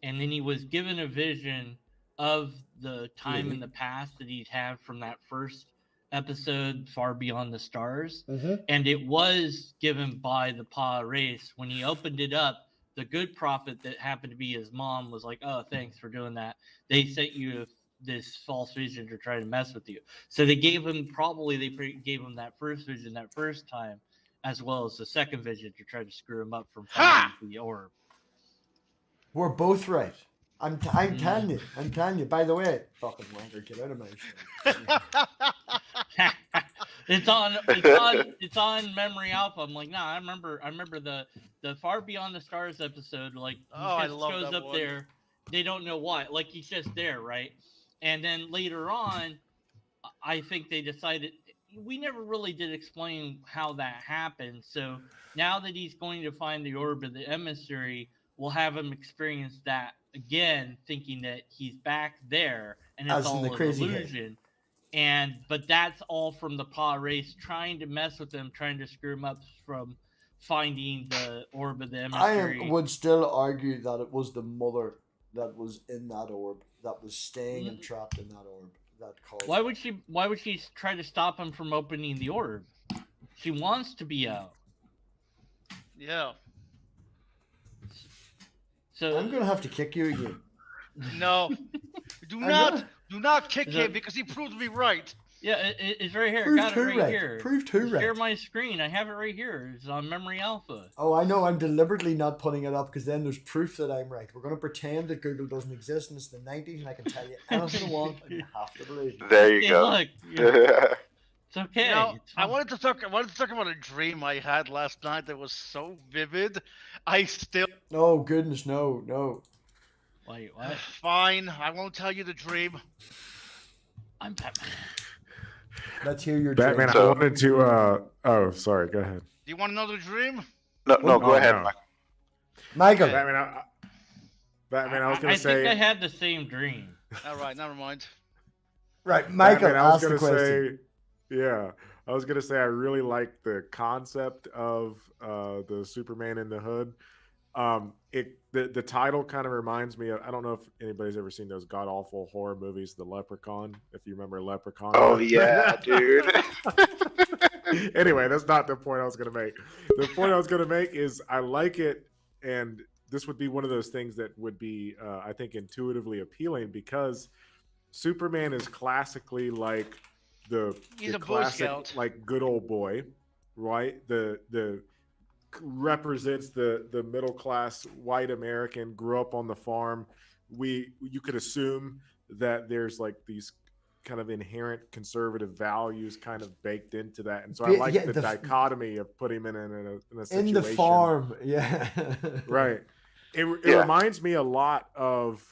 and then he was given a vision of the time in the past that he'd had from that first episode, Far Beyond the Stars, and it was given by the Pa race. When he opened it up, the good prophet that happened to be his mom was like, "Oh, thanks for doing that. They sent you this false vision to try to mess with you." So they gave him gave him that first vision that first time, as well as the second vision to try to screw him up from finding the orb. We're both right. I'm telling you. I'm telling you. By the way, fucking wanker, get out of my show. It's on Memory Alpha. I'm like, nah, I remember the Far Beyond the Stars episode. Like, he I just love shows that up one. there. They don't know why. Like, he's just there, right? And then later on, I think they decided. We never really did explain how that happened. So now that he's going to find the orb of the emissary, we'll have him experience that again, thinking that he's back there and it's all an illusion. But that's all from the Pa race trying to mess with him, trying to screw him up from finding the orb of the emissary. I would still argue that it was the mother that was in that orb, that was staying and trapped in that orb. That caused. Why would she try to stop him from opening the orb? She wants to be out. Yeah. So I'm gonna have to kick you again. No. Do not kick him because he proved me right. Yeah, it's right here. Proved I got who it right right? here. Proved who right? Share my screen. I have it right here. It's on Memory Alpha. Oh, I know. I'm deliberately not putting it up because then there's proof that I'm right. We're going to pretend that Google doesn't exist and it's the 90s and I can tell you anything I want and you have to believe me. There you go. Look, it's okay. It's I wanted to talk about a dream I had last night that was so vivid. I still. Oh, goodness, no. Wait, what? Fine, I won't tell you the dream. I'm Batman. Let's hear your Batman, dream. I wanted to. Oh, sorry. Go ahead. Do you want another dream? No, go ahead, no. Michael. Michael. Batman, I was going I to say. think I had the same dream. All right, never mind. Right, Michael, Batman, I was ask the gonna question. Yeah, I was gonna say I really like the concept of the Superman in the Hood. The title kind of reminds me of, I don't know if anybody's ever seen those god awful horror movies, The Leprechaun. If you remember Leprechaun. Oh yeah, dude. Anyway, that's not the point I was gonna make. The point I was gonna make is I like it, and this would be one of those things that would be I think intuitively appealing because Superman is classically like He's the a Boy classic Scout. like good old boy, right? The represents the middle class white American, grew up on the farm. You could assume that there's like these kind of inherent conservative values kind of baked into that, and so I like the dichotomy of putting him in a situation In the farm, yeah. Right. It reminds me a lot of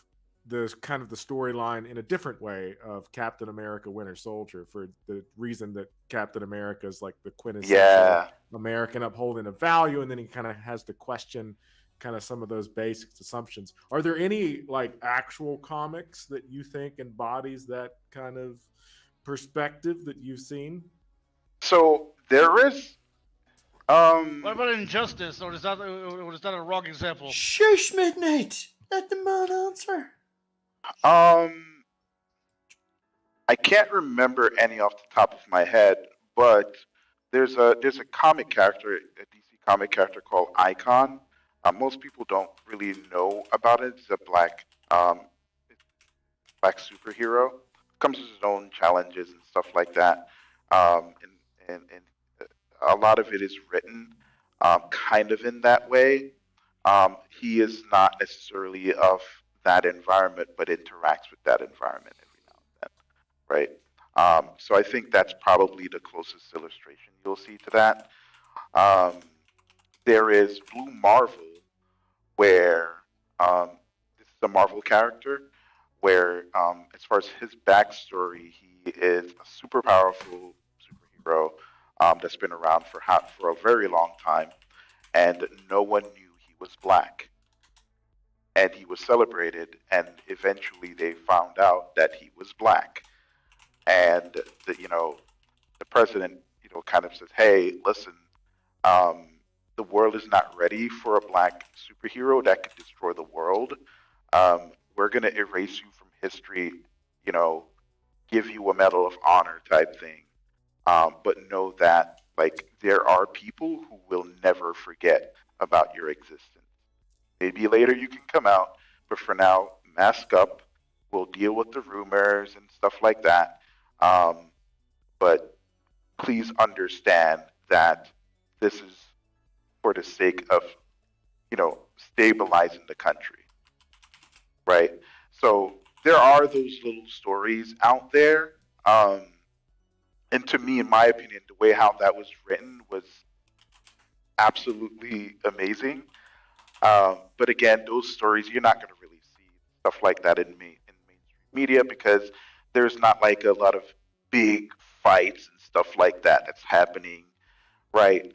the kind of the storyline in a different way of Captain America Winter Soldier, for the reason that Captain America is like the quintessential American upholding a value, and then he kind of has to question kind of some of those basic assumptions. Are there any like actual comics that you think embodies that kind of perspective that you've seen? So there is What about Injustice, or is that a wrong example? Shush, Midnight. Let the man answer. I can't remember any off the top of my head, but there's a comic character, a DC comic character called Icon. Most people don't really know about it. It's a black superhero. Comes with its own challenges and stuff like that. And a lot of it is written kind of in that way. He is not necessarily of that environment, but interacts with that environment every now and then, right? So I think that's probably the closest illustration you'll see to that. Um, there is Blue Marvel, where this is a Marvel character, where as far as his backstory, he is a super powerful superhero that's been around for a very long time, and no one knew he was black. And he was celebrated, and eventually they found out that he was black. And the president, kind of says, "Hey, listen, um, the world is not ready for a black superhero that could destroy the world. We're gonna erase you from history, you know, give you a Medal of Honor type thing. But know that like there are people who will never forget about your existence. Maybe later you can come out, but for now, mask up. We'll deal with the rumors and stuff like that. But please understand that this is for the sake of, stabilizing the country, right? So there are those little stories out there. And to me, in my opinion, the way how that was written was absolutely amazing. But again, those stories, you're not going to really see stuff like that in mainstream media because there's not like a lot of big fights and stuff like that that's happening, right?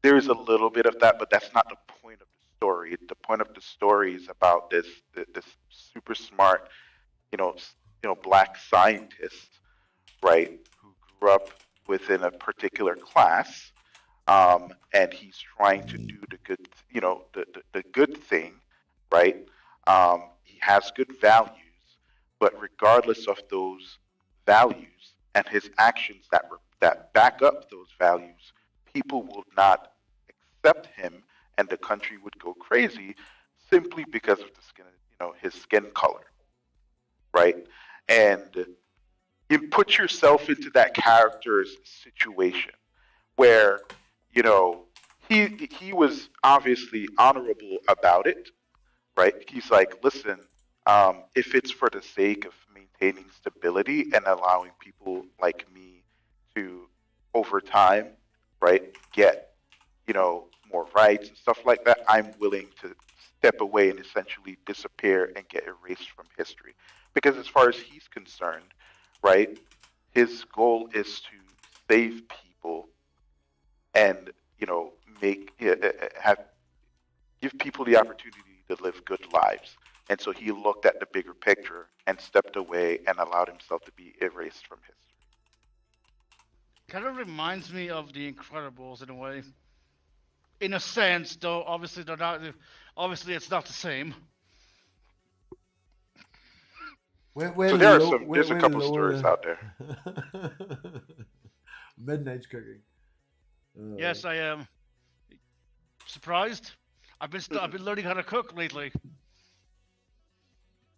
There's a little bit of that, but that's not the point of the story. The point of the story is about this super smart, black scientist, right, who grew up within a particular class, and he's trying to do the good, the good thing, right? He has good values, but regardless of those values and his actions that back up those values, people will not accept him, and the country would go crazy simply because of the skin, his skin color, right? And you put yourself into that character's situation where he was obviously honorable about it, right? He's like, listen, if it's for the sake of maintaining stability and allowing people like me to over time, right, get more rights and stuff like that, I'm willing to step away and essentially disappear and get erased from history, because as far as he's concerned, right, his goal is to save people and make have give people the opportunity to live good lives. And so he looked at the bigger picture and stepped away and allowed himself to be erased from history. Kind of reminds me of The Incredibles in a way. In a sense, though, obviously they're not. Obviously, it's not the same. So there's a couple stories out there. Midnight's cooking. Yes, I am surprised. I've been learning how to cook lately.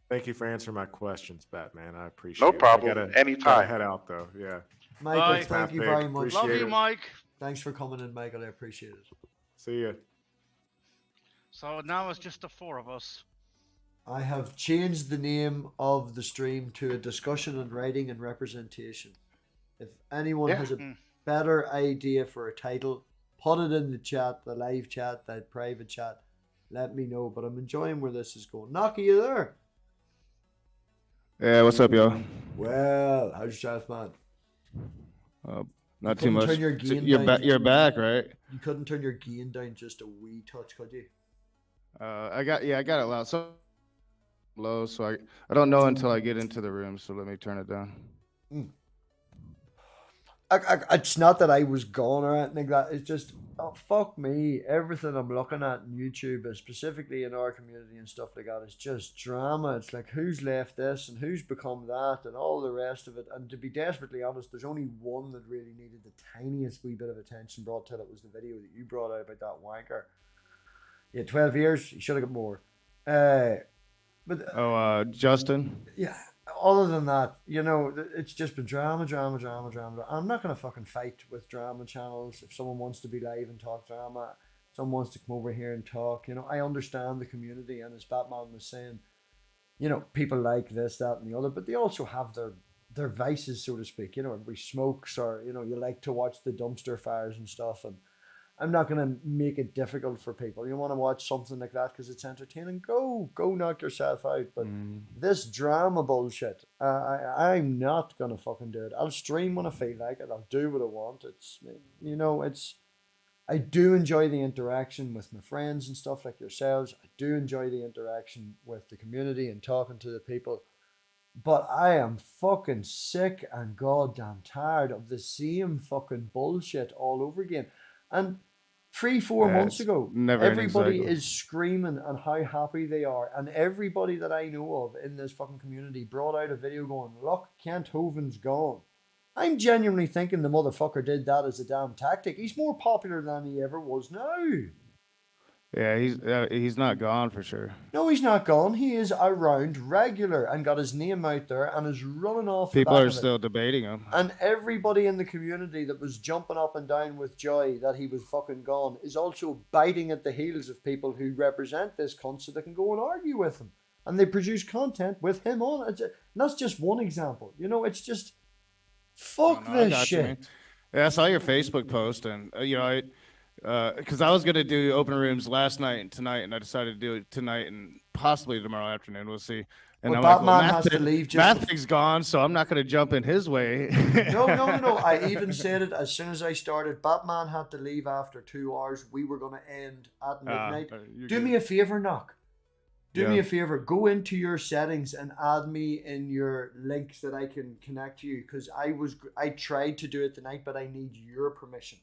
Thank you for answering my questions, Batman. I appreciate No it. problem. Anytime. Gotta head out though. Yeah. Michael, Bye. thank you MathPig. very much. Love Appreciate you, it. Mike. Thanks for coming in, Michael. I appreciate it. See you. So now it's just the four of us. I have changed the name of the stream to a discussion on writing and representation. If anyone has a better idea for a title, put it in the chat, the live chat, the private chat. Let me know. But I'm enjoying where this is going. Knocky, you there? Yeah, what's up, y'all? Well, how's your child, man? Not too couldn't much. turn your gain You're down. back. You're back, right? You couldn't turn your gain down just a wee touch, could you? I got it loud. So low, so I don't know until I get into the room. So let me turn it down. It's not that I was gone or anything like that. It's just, oh, fuck me. Everything I'm looking at on YouTube, and specifically in our community and stuff like that, is just drama. It's like, who's left this and who's become that and all the rest of it. And to be desperately honest, there's only one that really needed the tiniest wee bit of attention brought to it. It was the video that you brought out about that wanker. Yeah, 12 years. He should have got more. But Justin. yeah, other than that, you know, it's just been drama, drama, drama, drama. I'm not going to fucking fight with drama channels. If someone wants to be live and talk drama, someone wants to come over here and talk, you know, I understand the community. And as Batman was saying, you know, people like this, that, and the other, but they also have their vices, so to speak. You know, everybody smokes, or, you know, you like to watch the dumpster fires and stuff. And I'm not going to make it difficult for people. You want to watch something like that because it's entertaining, go knock yourself out. But this drama bullshit, I'm not going to fucking do it. I'll stream when I feel like it. I'll do what I want. It's, you know, I do enjoy the interaction with my friends and stuff like yourselves. I do enjoy the interaction with the community and talking to the people. But I am fucking sick and goddamn tired of the same fucking bullshit all over again. And 3-4 months ago, everybody is screaming and how happy they are. And everybody that I know of in this fucking community brought out a video going, look, Kent Hovind's gone. I'm genuinely thinking the motherfucker did that as a damn tactic. He's more popular than he ever was now. Yeah, he's not gone for sure. No, he's not gone. He is around regular and got his name out there and is running off. People are still debating him. And everybody in the community that was jumping up and down with joy that he was fucking gone is also biting at the heels of people who represent this cunt so they can go and argue with him. And they produce content with him on it. And that's just one example. You know, it's just, fuck this shit. Yeah, I saw your Facebook post, and, you know, because I was going to do open rooms last night and tonight, and I decided to do it tonight and possibly tomorrow afternoon. We'll see. And well, Batman has to leave. MathPig's gone, so I'm not going to jump in his way. No. I even said it as soon as I started. Batman had to leave after 2 hours. We were going to end at midnight. Do me a favor, Knock. Do me a favor. Go into your settings and add me in your links that I can connect to you, because I tried to do it tonight, but I need your permission.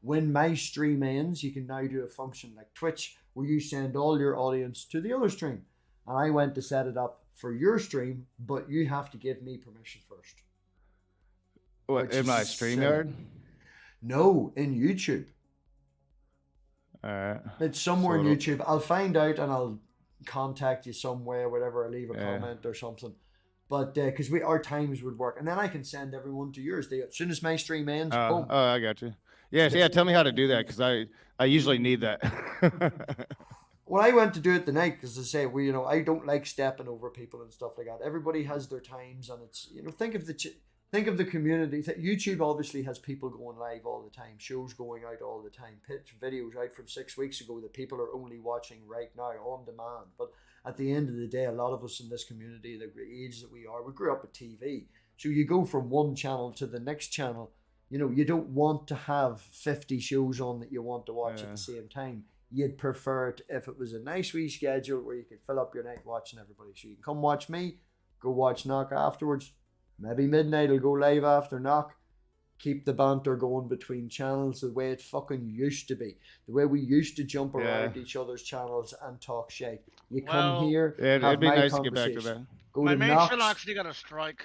When my stream ends, you can now do a function like Twitch where you send all your audience to the other stream. And I went to set it up for your stream, but you have to give me permission first. What, in my StreamYard? No, in YouTube. Alright. It's somewhere in YouTube. I'll find out and I'll contact you somewhere, whatever, or leave a comment or something. But because our times would work. And then I can send everyone to yours. As soon as my stream ends, boom. Oh, I got you. Yeah, tell me how to do that, because I usually need that. Well, I went to do it tonight because I say, well, you know, I don't like stepping over people and stuff like that. Everybody has their times, and it's, you know, think of the community. YouTube obviously has people going live all the time, shows going out all the time, pitch videos out from 6 weeks ago that people are only watching right now on demand. But at the end of the day, a lot of us in this community, the age that we grew up with TV. So you go from one channel to the next channel. You know, you don't want to have 50 shows on that you want to watch at the same time. You'd prefer it if it was a nice wee schedule where you could fill up your night watching everybody. So you can come watch me, go watch Knock afterwards. Maybe midnight will go live after Knock. Keep the banter going between channels the way it fucking used to be. The way we used to jump around each other's channels and talk shit. You come here, it'd be nice to get back to that. My main channel actually got a strike.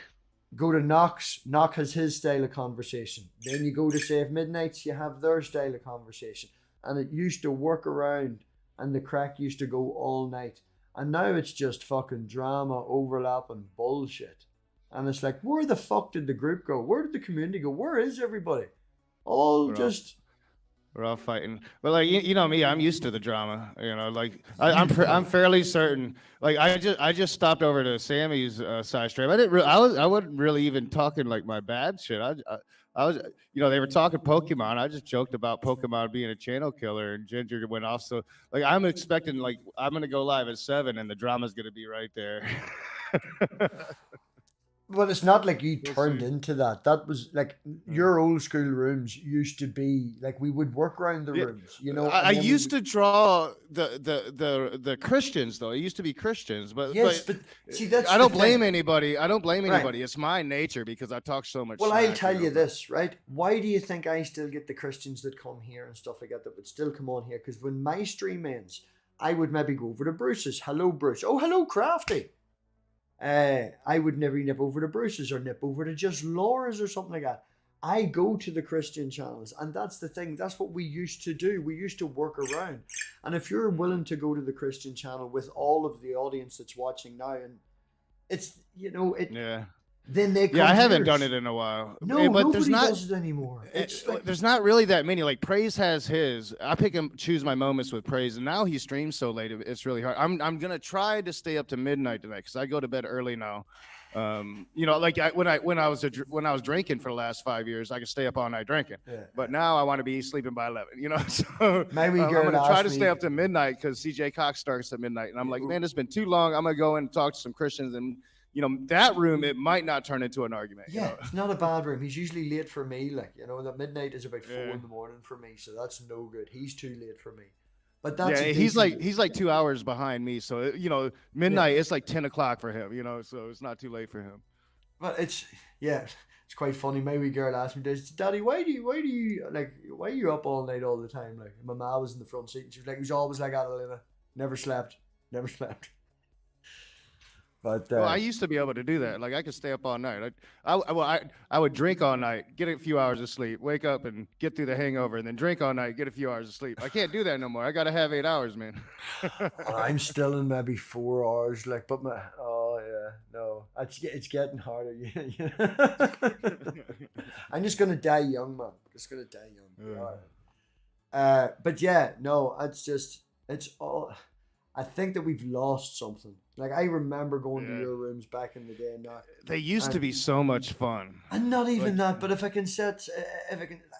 Go to Knox. Knock has his style of conversation. Then you go to Save Midnights, you have their style of conversation. And it used to work around, and the crack used to go all night. And now it's just fucking drama, overlap, and bullshit. And it's like, where the fuck did the group go? Where did the community go? Where is everybody? We're all fighting, but like you know me, I'm used to the drama. You know, like I'm fairly certain. Like I just stopped over to Sammy's side stream. I wasn't really even talking like my bad shit. I was, you know, they were talking Pokemon. I just joked about Pokemon being a channel killer, and Ginger went off. So like I'm expecting, like, I'm gonna go live at 7, and the drama's gonna be right there. But it's not like you turned into that. That was like your old school rooms used to be like, we would work around the rooms, you know. I used to draw the Christians, though. It used to be Christians, but see, that's I don't blame anybody. I don't blame anybody. Right. It's my nature because I talk so much. Well, I'll tell you this, right? Why do you think I still get the Christians that come here and stuff like that would still come on here? Because when my stream ends, I would maybe go over to Bruce's. Hello, Bruce. Oh, hello, Crafty. I would never nip over to Bruce's or nip over to just Laura's or something like that. I go to the Christian channels, and that's the thing. That's what we used to do. We used to work around. And if you're willing to go to the Christian channel with all of the audience that's watching now, and it's, Yeah. then they come Yeah, I haven't yours. done it in a while. No, but there's nobody not. does it anymore. It's like, There's not really that many. Like Praise has his. I pick and choose my moments with Praise, and now he streams so late. It's really hard. I'm gonna try to stay up to midnight tonight because I go to bed early now. Like when I was drinking for the last 5 years, I could stay up all night drinking. yeah. But now I want to be sleeping by 11. So My wee I'm girl gonna try asked to me- stay up to midnight because CJ Cox starts at midnight, and I'm like, man, it's been too long. I'm gonna go and talk to some Christians, and that room, it might not turn into an argument. Yeah, it's not a bad room. He's usually late for me. Like, the midnight is about 4 in the morning for me, so that's no good. He's too late for me. But that's a he's decent- like 2 hours behind me. So midnight, it's like 10 o'clock for him. So it's not too late for him. But it's quite funny. My wee girl asked me this, Daddy, why are you up all night all the time? Like, my ma was in the front seat, and she was like, he was always like Adelina, never slept. But Well, I used to be able to do that. Like I could stay up all night. I would drink all night, get a few hours of sleep, wake up and get through the hangover, and then drink all night, get a few hours of sleep. I can't do that no more. I got to have 8 hours, man. I'm still in maybe 4 hours. Like, but it's getting harder. I'm just gonna die young, man. Just gonna die young. Yeah. All right. But yeah, no, it's all. I think that we've lost something. Like, I remember going to your rooms back in the day. Now They used to be so much fun. and not even that, but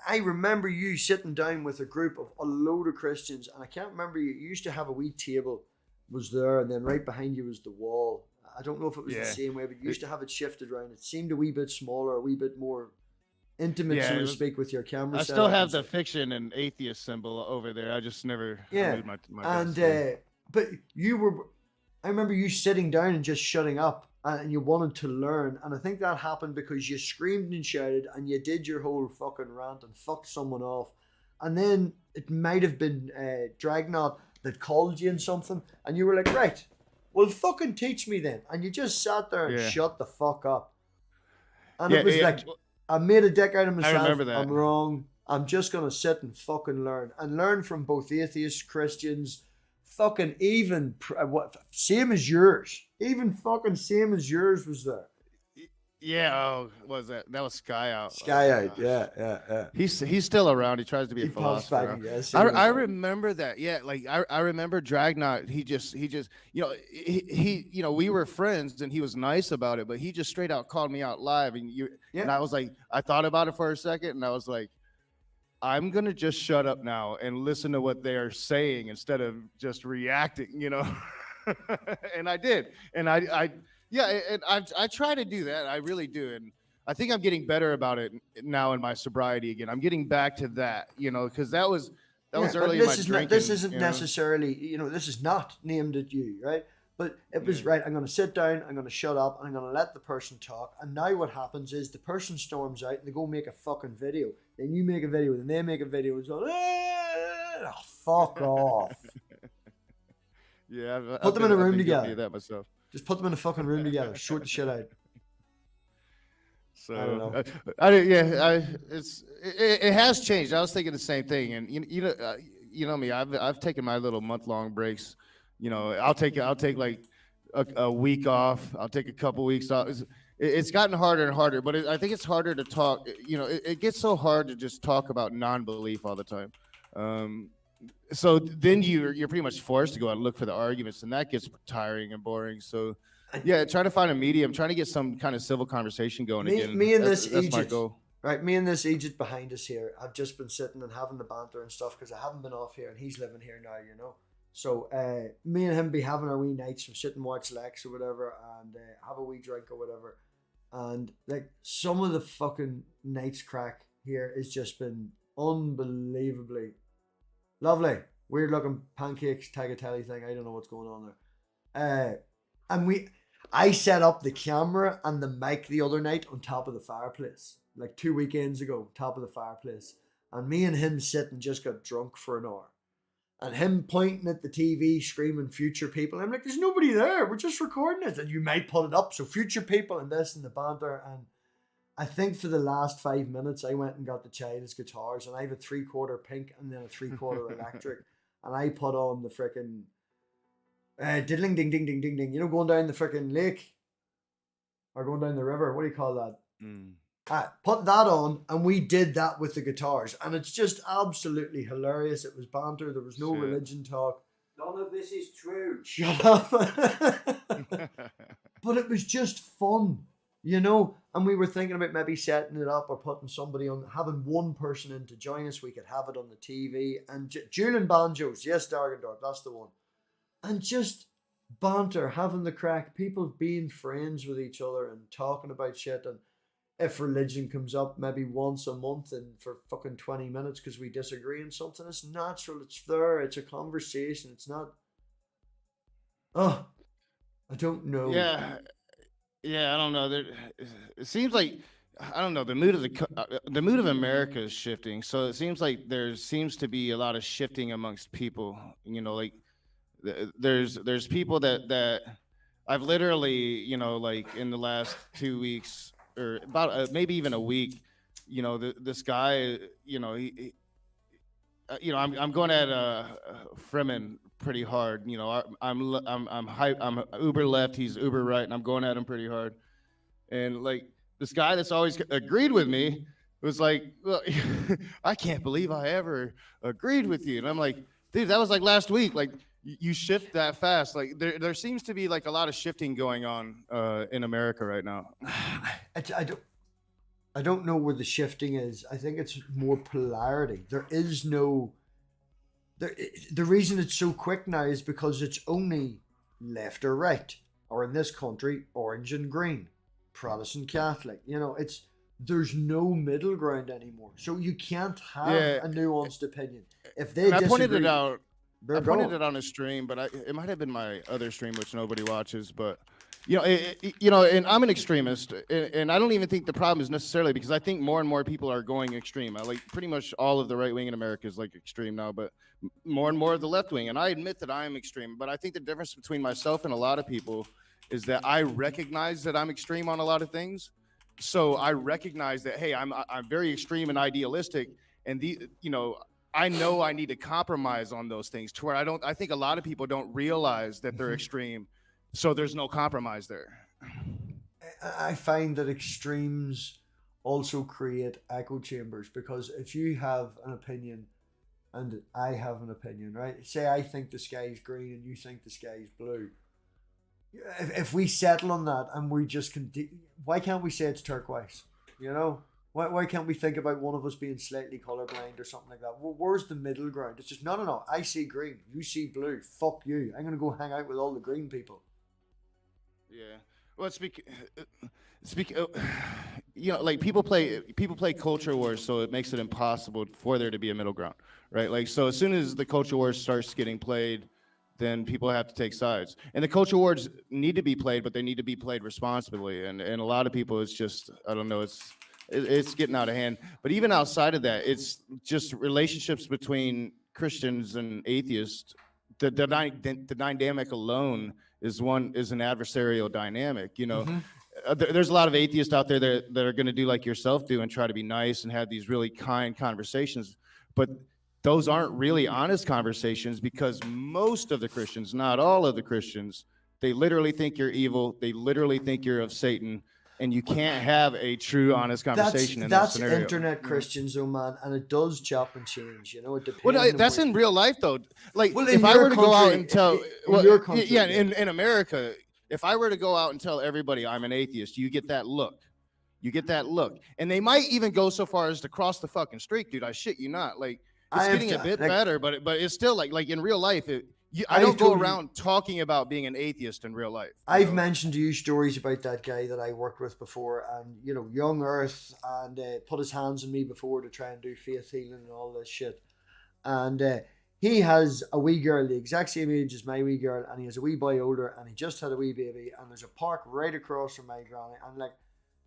I remember you sitting down with a group of a load of Christians, and I can't remember, you used to have a wee table was there, and then right behind you was the wall. I don't know if it was the same way, but you used to have it shifted around. It seemed a wee bit smaller, a wee bit more intimate, so to speak, with your camera. I still have the fiction and atheist symbol over there. I just never moved my desk. But I remember you sitting down and just shutting up, and you wanted to learn, and I think that happened because you screamed and shouted, and you did your whole fucking rant and fucked someone off, and then it might have been Dragnot that called you in something, and you were like, right, well, fucking teach me then, and you just sat there and shut the fuck up, and it was like, I made a dick out of myself. I remember that. I'm wrong. I'm just gonna sit and fucking learn from both atheists, Christians. Fucking even same as yours. Even fucking same as yours was there. Yeah, what was that? That was Sky Out. Sky Oh, Out, yeah. He's still around. He tries to be a pops philosopher. back again. I remember that. Yeah, like I remember Dragnot. He just he we were friends and he was nice about it, but he just straight out called me out live, and I was like, I thought about it for a second, and I was like, I'm gonna just shut up now and listen to what they're saying instead of just reacting, and I did, and I try to do that. I really do, and I think I'm getting better about it now in my sobriety again. I'm getting back to that, because that was early in my drinking. This isn't necessarily, this is not named at you, right? But it was right. I'm going to sit down. I'm going to shut up. And I'm going to let the person talk. And now what happens is the person storms out and they go make a fucking video. Then you make a video. Then they make a video. And so, fuck off. Yeah, put them in a room together. That myself. Just put them in a fucking room together. Sort the shit out. So I don't know. It has changed. I was thinking the same thing, and you know me. I've taken my little month-long breaks. I'll take like a week off. I'll take a couple weeks off. It's gotten harder and harder, but I think it's harder to talk. It gets so hard to just talk about non-belief all the time. So then you're pretty much forced to go out and look for the arguments, and that gets tiring and boring. So yeah, trying to find a medium, trying to get some kind of civil conversation going again. That's my goal. Right, me and this Egypt behind us here, I've just been sitting and having the banter and stuff because I haven't been off here, and he's living here now, So me and him be having our wee nights, from sit and watch Lex or whatever, and have a wee drink or whatever. And like some of the fucking nights crack here has just been unbelievably lovely. Weird looking pancakes, tagliatelle thing. I don't know what's going on there. And I set up the camera and the mic the other night on top of the fireplace, like 2 weekends ago, top of the fireplace. And me and him sitting just got drunk for an hour. And him pointing at the TV, screaming future people. I'm like, there's nobody there. We're just recording it. And you might put it up. So future people and this and the banter. And I think for the last 5 minutes, I went and got the child's guitars, and I have a 3/4 pink and then a 3/4 electric, and I put on the freaking diddling ding ding ding ding ding. You know, going down the freaking lake or going down the river. What do you call that? I put that on, and we did that with the guitars, and it's just absolutely hilarious. It was banter. There was no religion talk. None of this is true. Shut up. But it was just fun, you know. And we were thinking about maybe setting it up or putting somebody on, having one person in to join us. We could have it on the TV and dueling banjos. Yes, Dargendorp, that's the one. And just banter, having the crack, people being friends with each other and talking about shit. And if religion comes up maybe once a month and for fucking 20 minutes because we disagree on something, it's natural, it's there, it's a conversation, it's not. Oh, I don't know. Yeah, I don't know. It seems like I don't know. The mood of America is shifting. So it seems like there seems to be a lot of shifting amongst people. You know, like there's people that I've literally, you know, like in the last 2 weeks or about maybe even a week, you know, this guy, you know, he you know, I'm going at Freeman pretty hard. You know, I'm uber left, he's uber right, and I'm going at him pretty hard. And like this guy that's always agreed with me was like, well, I can't believe I ever agreed with you. And I'm like, dude, that was like last week. Like you shift that fast. Like there seems to be like a lot of shifting going on in America right now. I don't know where the shifting is. I think it's more polarity. There is no. The reason it's so quick now is because it's only left or right, or in this country, orange and green, Protestant, Catholic. You know, there's no middle ground anymore. So you can't have a nuanced opinion. If they disagree, I pointed it out. I pointed it on a stream, but it might have been my other stream, which nobody watches. But you know, and I'm an extremist, and I don't even think the problem is necessarily because I think more and more people are going extreme. I like pretty much all of the right wing in America is like extreme now, but more and more of the left wing. And I admit that I am extreme, but I think the difference between myself and a lot of people is that I recognize that I'm extreme on a lot of things. So I recognize that, hey, I'm very extreme and idealistic, and you know I need to compromise on those things to where I think a lot of people don't realize that they're extreme. So there's no compromise there. I find that extremes also create echo chambers, because if you have an opinion and I have an opinion, right? Say I think the sky is green and you think the sky is blue. If we settle on that and we just why can't we say it's turquoise? You know? Why can't we think about one of us being slightly colorblind or something like that? Where's the middle ground? It's just, no. I see green. You see blue. Fuck you. I'm going to go hang out with all the green people. Yeah. Well, you know, like people play culture wars, so it makes it impossible for there to be a middle ground, right? Like, so as soon as the culture wars starts getting played, then people have to take sides. And the culture wars need to be played, but they need to be played responsibly. And a lot of people, it's just, I don't know, it's getting out of hand. But even outside of that, it's just relationships between Christians and atheists. The dynamic alone is an adversarial dynamic. You know, there's a lot of atheists out there that are going to do like yourself do and try to be nice and have these really kind conversations, but those aren't really honest conversations, because most of the Christians, not all of the Christians, they literally think you're evil. They literally think you're of Satan. And you can't have a true, honest conversation in that scenario. That's internet Christians, though, man, and it does chop and change. You know, it depends. Well, that's in real life, though. Like, if I were to go out and tell, in America, if I were to go out and tell everybody I'm an atheist, you get that look. And they might even go so far as to cross the fucking street, dude. I shit you not. Like, it's getting a bit better, but it's still like in real life, I don't go around talking about being an atheist in real life. I've mentioned to you stories about that guy that I worked with before, and, you know, young earth, and put his hands on me before to try and do faith healing and all this shit. And he has a wee girl the exact same age as my wee girl, and he has a wee boy older, and he just had a wee baby, and there's a park right across from my granny. And like,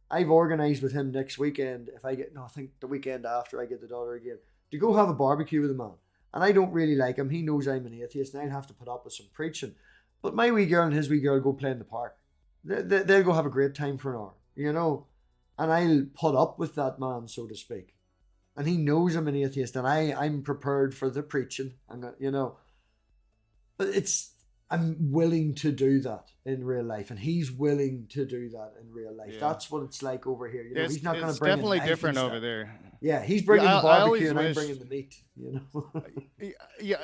I've organised with him next weekend, I think the weekend after I get the daughter again, to go have a barbecue with the man. And I don't really like him. He knows I'm an atheist, and I'll have to put up with some preaching. But my wee girl and his wee girl go play in the park. They'll go have a great time for an hour, you know. and I'll put up with that man, so to speak. And he knows I'm an atheist, and I'm prepared for the preaching. But I'm willing to do that in real life, and he's willing to do that in real life. Yeah. That's what it's like over here. He's not going It's to bring definitely a knife different and over stuff. there. Yeah, he's bringing I the barbecue, always and I'm wish- bringing the meat. Yeah,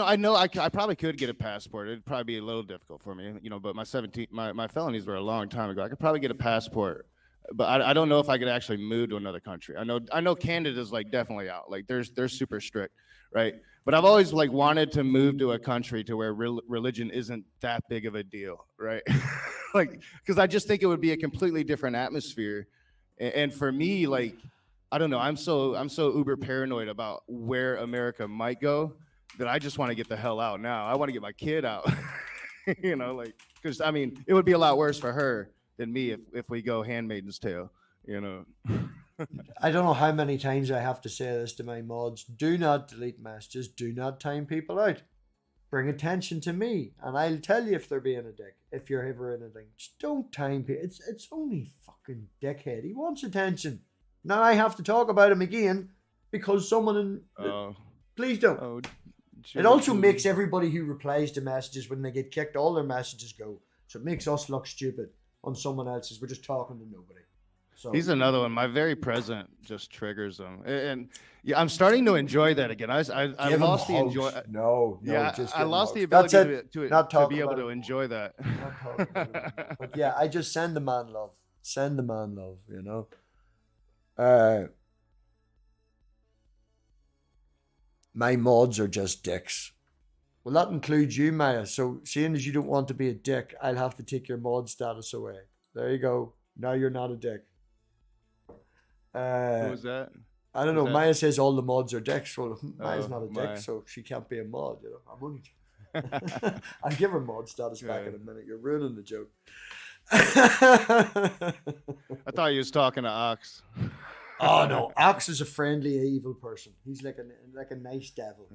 I know I probably could get a passport. It'd probably be a little difficult for me, but my felonies were a long time ago. I could probably get a passport, but I don't know if I could actually move to another country. I know Canada's like definitely out. Like they're super strict, right? But I've always like wanted to move to a country to where religion isn't that big of a deal, right? Like, because I just think it would be a completely different atmosphere. And for me, like, I don't know, I'm so uber paranoid about where America might go that I just want to get the hell out now. I want to get my kid out, like, because I mean, it would be a lot worse for her than me if we go Handmaid's Tale, I don't know how many times I have to say this to my mods. Do not delete messages. Do not time people out. Bring attention to me, and I'll tell you if they're being a dick. If you're ever in a thing, just don't time people. It's only fucking dickhead. He wants attention. Now I have to talk about him again because someone please don't. It also makes everybody who replies to messages when they get kicked, all their messages go. So it makes us look stupid on someone else's. We're just talking to nobody. So he's another one. My very present just triggers him, and yeah, I'm starting to enjoy that again. I lost the enjoy. No, Yeah, just I give him lost the hugs. ability Not to talking be able about to it. enjoy that. Not talking about it. But yeah, I just send the man love. Send the man love. My mods are just dicks. Well, that includes you, Maya. So, seeing as you don't want to be a dick, I'll have to take your mod status away. There you go. Now you're not a dick. Who was that? I don't know. that- Maya says all the mods are dicks. Well, Maya's not a dick, Maya. so she can't be a mod. I'm only. I'll give her mod status back in a minute. You're ruining the joke. I thought you was talking to Ox. Oh no, Ox is a friendly evil person. He's like a nice devil,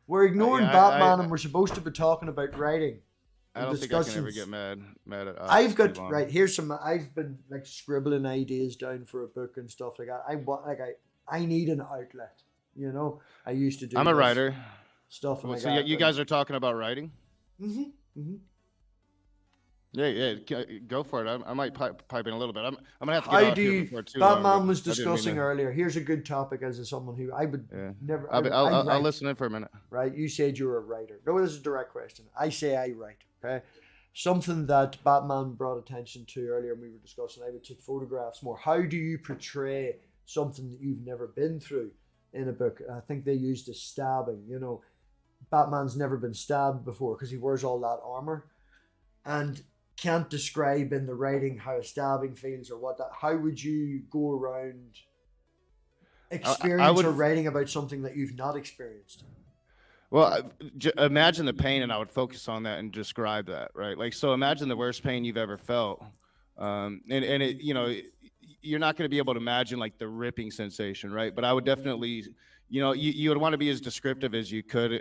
We're ignoring Yeah, Batman, and we're supposed to be talking about writing. I don't think I can ever get mad at Ox. I've got too long. right here's some. I've been like scribbling ideas down for a book and stuff like that. I need an outlet. I used to do. I'm a this writer. Stuff like So that. you guys are talking about writing? Mm-hmm. Yeah, go for it. I might pipe in a little bit. I'm gonna have to get How off do here you? before too long, Batman but was I didn't mean discussing to- earlier. Here's a good topic as someone who I would Yeah. never. I'll write. listen in for a minute. Right? You said you were a writer. No, this is a direct question. I say I write. Okay. Something that Batman brought attention to earlier, and we were discussing. I would take photographs more. How do you portray something that you've never been through in a book? I think they used a stabbing. Batman's never been stabbed before because he wears all that armor, and can't describe in the writing how a stabbing feels or what that. How would you go around experience or writing about something that you've not experienced? Well, imagine the pain, and I would focus on that and describe that, right? Like, so imagine the worst pain you've ever felt, and it, you're not going to be able to imagine like the ripping sensation, right? But I would definitely, you would want to be as descriptive as you could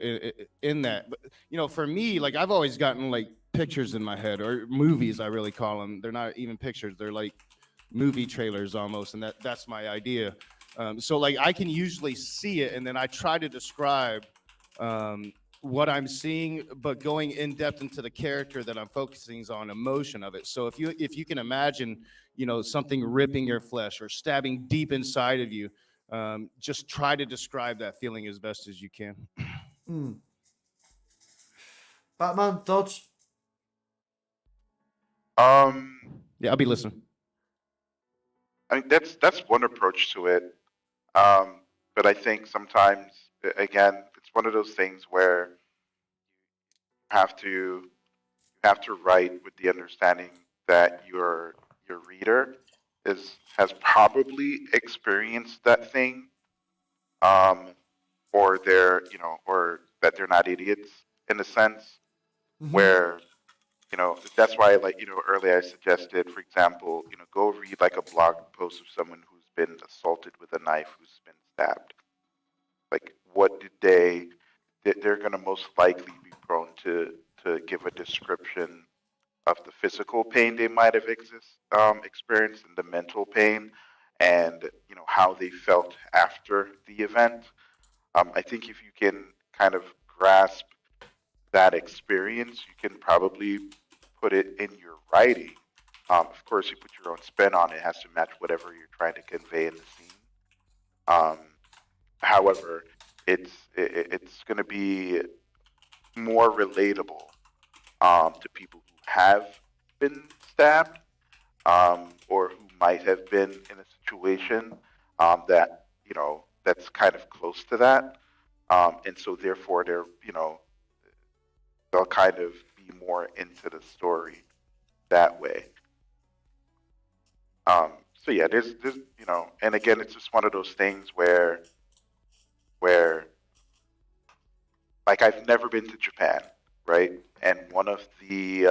in that. But for me, like I've always gotten like pictures in my head, or movies, I really call them. They're not even pictures; they're like movie trailers almost, and that's my idea. So like I can usually see it, and then I try to describe what I'm seeing, but going in depth into the character that I'm focusing on, emotion of it. So if you can imagine, something ripping your flesh or stabbing deep inside of you, just try to describe that feeling as best as you can. Batman, thoughts? Yeah, I'll be listening. I mean, that's one approach to it. But I think sometimes, again, it's one of those things where you have to write with the understanding that your reader has probably experienced that thing, or or that they're not idiots in a sense, where that's why, like, earlier I suggested, for example, go read like a blog post of someone who's been assaulted with a knife, who's been stabbed. Like, what did they're going to most likely be prone to give a description of the physical pain they might have experienced and the mental pain, and how they felt after the event. I think if you can kind of grasp that experience, you can probably put it in your writing. Of course, you put your own spin on it. It has to match whatever you're trying to convey in the scene. However, it's going to be more relatable to people who have been stabbed, or who might have been in a situation that that's kind of close to that, and so therefore they'll kind of be more into the story that way. So yeah, there's and again, it's just one of those things where like I've never been to Japan, right? And one of the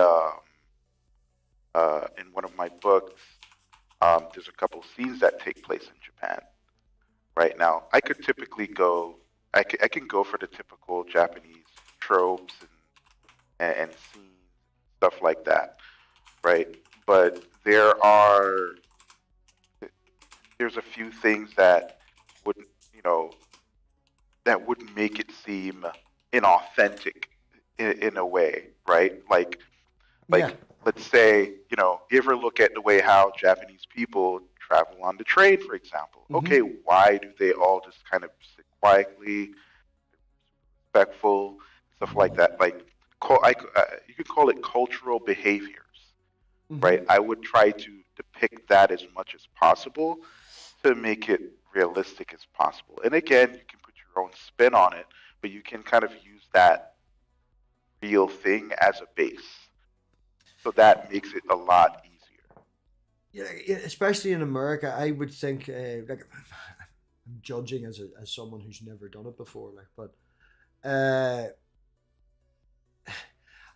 in one of my books, there's a couple scenes that take place in Japan. Right now, I could typically go. I can go for the typical Japanese tropes and scenes, stuff like that, right? But there's a few things that wouldn't make it seem inauthentic in a way, right? Like Yeah. let's say, you ever look at the way how Japanese people travel on the train, for example. Mhm. Okay, why do they all just kind of sit quietly, respectful, stuff like that? Like, you could call it cultural behaviors, Mhm. right? I would try to depict that as much as possible to make it realistic as possible. And again, you can put your own spin on it, but you can kind of use that real thing as a base. So that makes it a lot easier. Yeah, especially in America, I would think like I'm judging as someone who's never done it before, like, but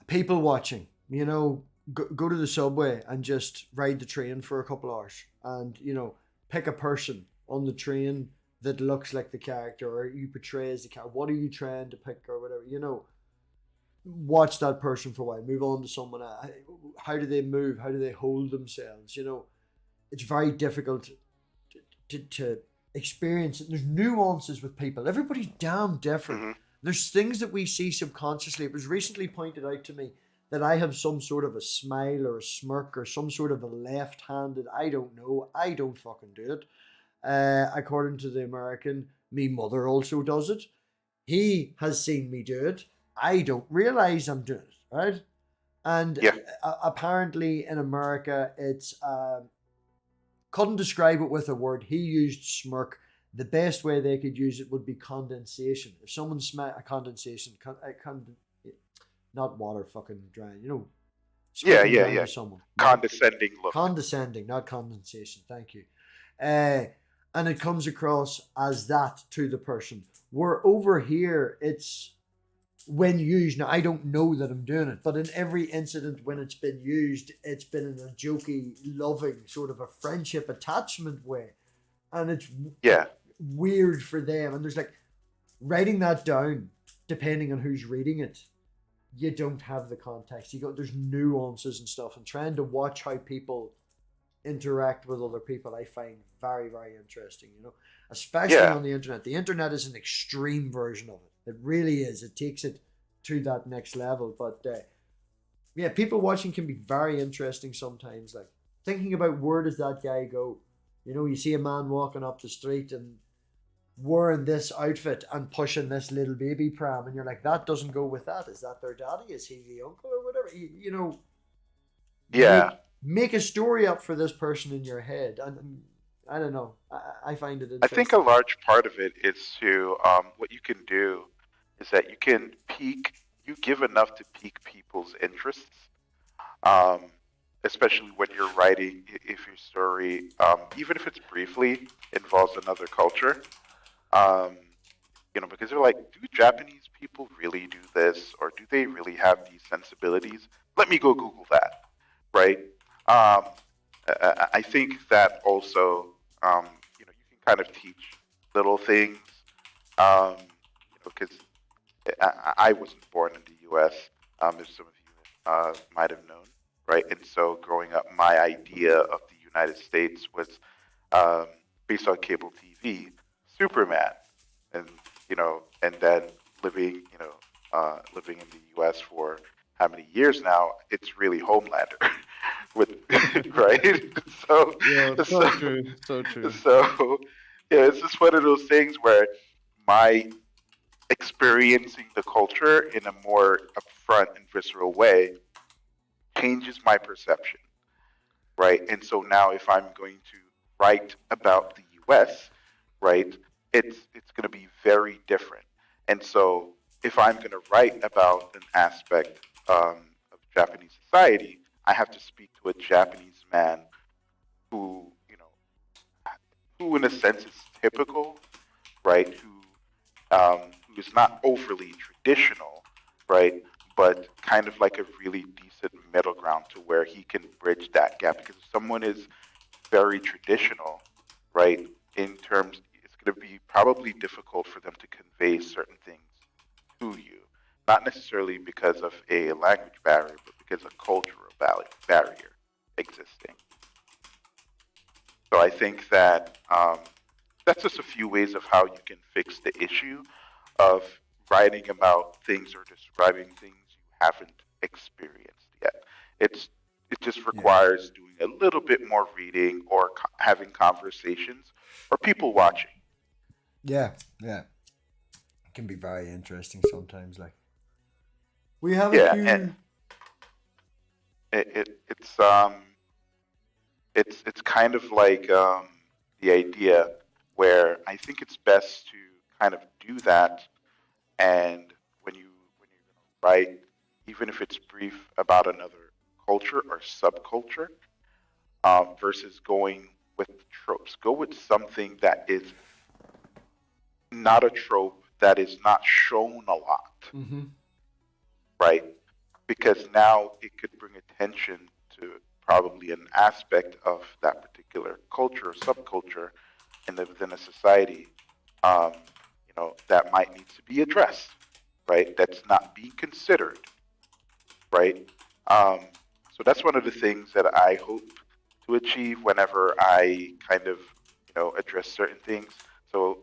people watching, go to the subway and just ride the train for a couple hours, and pick a person on the train that looks like the character, or you portray as the character. What are you trying to pick, or whatever, watch that person for a while, move on to someone else. How do they move? How do they hold themselves? It's very difficult to experience it. There's nuances with people. Everybody's damn different. Mm-hmm. There's things that we see subconsciously. It was recently pointed out to me that I have some sort of a smile or a smirk or some sort of a left-handed, I don't know, I don't fucking do it. According to the American, me mother also does it. He has seen me do it. I don't realize I'm doing it, right? And Yeah. apparently in America, it's couldn't describe it with a word. He used smirk. The best way they could use it would be condensation. If someone a condensation, not water fucking drying, spitting down to someone. Condescending look. Condescending, not condensation. Thank you. And it comes across as that to the person. Where over here, it's when used. Now, I don't know that I'm doing it, but in every incident when it's been used, it's been in a jokey, loving, sort of a friendship attachment way. And it's weird for them. And there's like, writing that down, depending on who's reading it, you don't have the context. There's nuances and stuff. And trying to watch how people interact with other people, I find very, very interesting, especially on the internet. The internet is an extreme version of it. It really is. It takes it to that next level. But people watching can be very interesting sometimes. Like thinking about, where does that guy go? You see a man walking up the street and wearing this outfit and pushing this little baby pram, and you're like, that doesn't go with that. Is that their daddy? Is he the uncle or whatever? Make a story up for this person in your head. And I don't know. I find it interesting. I think a large part of it is to what you can do is that you give enough to pique people's interests, especially when you're writing, if your story, even if it's briefly, involves another culture, because they're like, do Japanese people really do this, or do they really have these sensibilities? Let me go Google that, right? I think that also, you can kind of teach little things, because I wasn't born in the U.S., as some of you might have known, right? And so growing up, my idea of the United States was um, based on cable TV, Superman, and and then living, living in the U.S. for how many years now? It's really Homelander, with right. So, Yeah, it's so so, true. So true. so, yeah, it's just one of those things where my experiencing the culture in a more upfront and visceral way changes my perception, right? And so now if I'm going to write about the US, right, it's going to be very different. And so if I'm going to write about an aspect of Japanese society, I have to speak to a Japanese man who, who in a sense is typical, right? Who is not overly traditional, right? But kind of like a really decent middle ground to where he can bridge that gap. Because if someone is very traditional, right, in terms, it's going to be probably difficult for them to convey certain things to you, not necessarily because of a language barrier, but because of cultural barrier existing. So I think that that's just a few ways of how you can fix the issue of writing about things or describing things you haven't experienced yet. It just requires doing a little bit more reading or having conversations or people watching. Yeah, yeah. It can be very interesting sometimes. Like we have a Yeah, few. and it's kind of like the idea where I think it's best to kind of do that, and when you're going to write, even if it's brief about another culture or subculture, versus going with the tropes, go with something that is not a trope, that is not shown a lot, Mm-hmm. right? Because now it could bring attention to probably an aspect of that particular culture or subculture within a society, um, that might need to be addressed, right? That's not being considered, right? Um, so that's one of the things that I hope to achieve whenever I kind of, address certain things. So,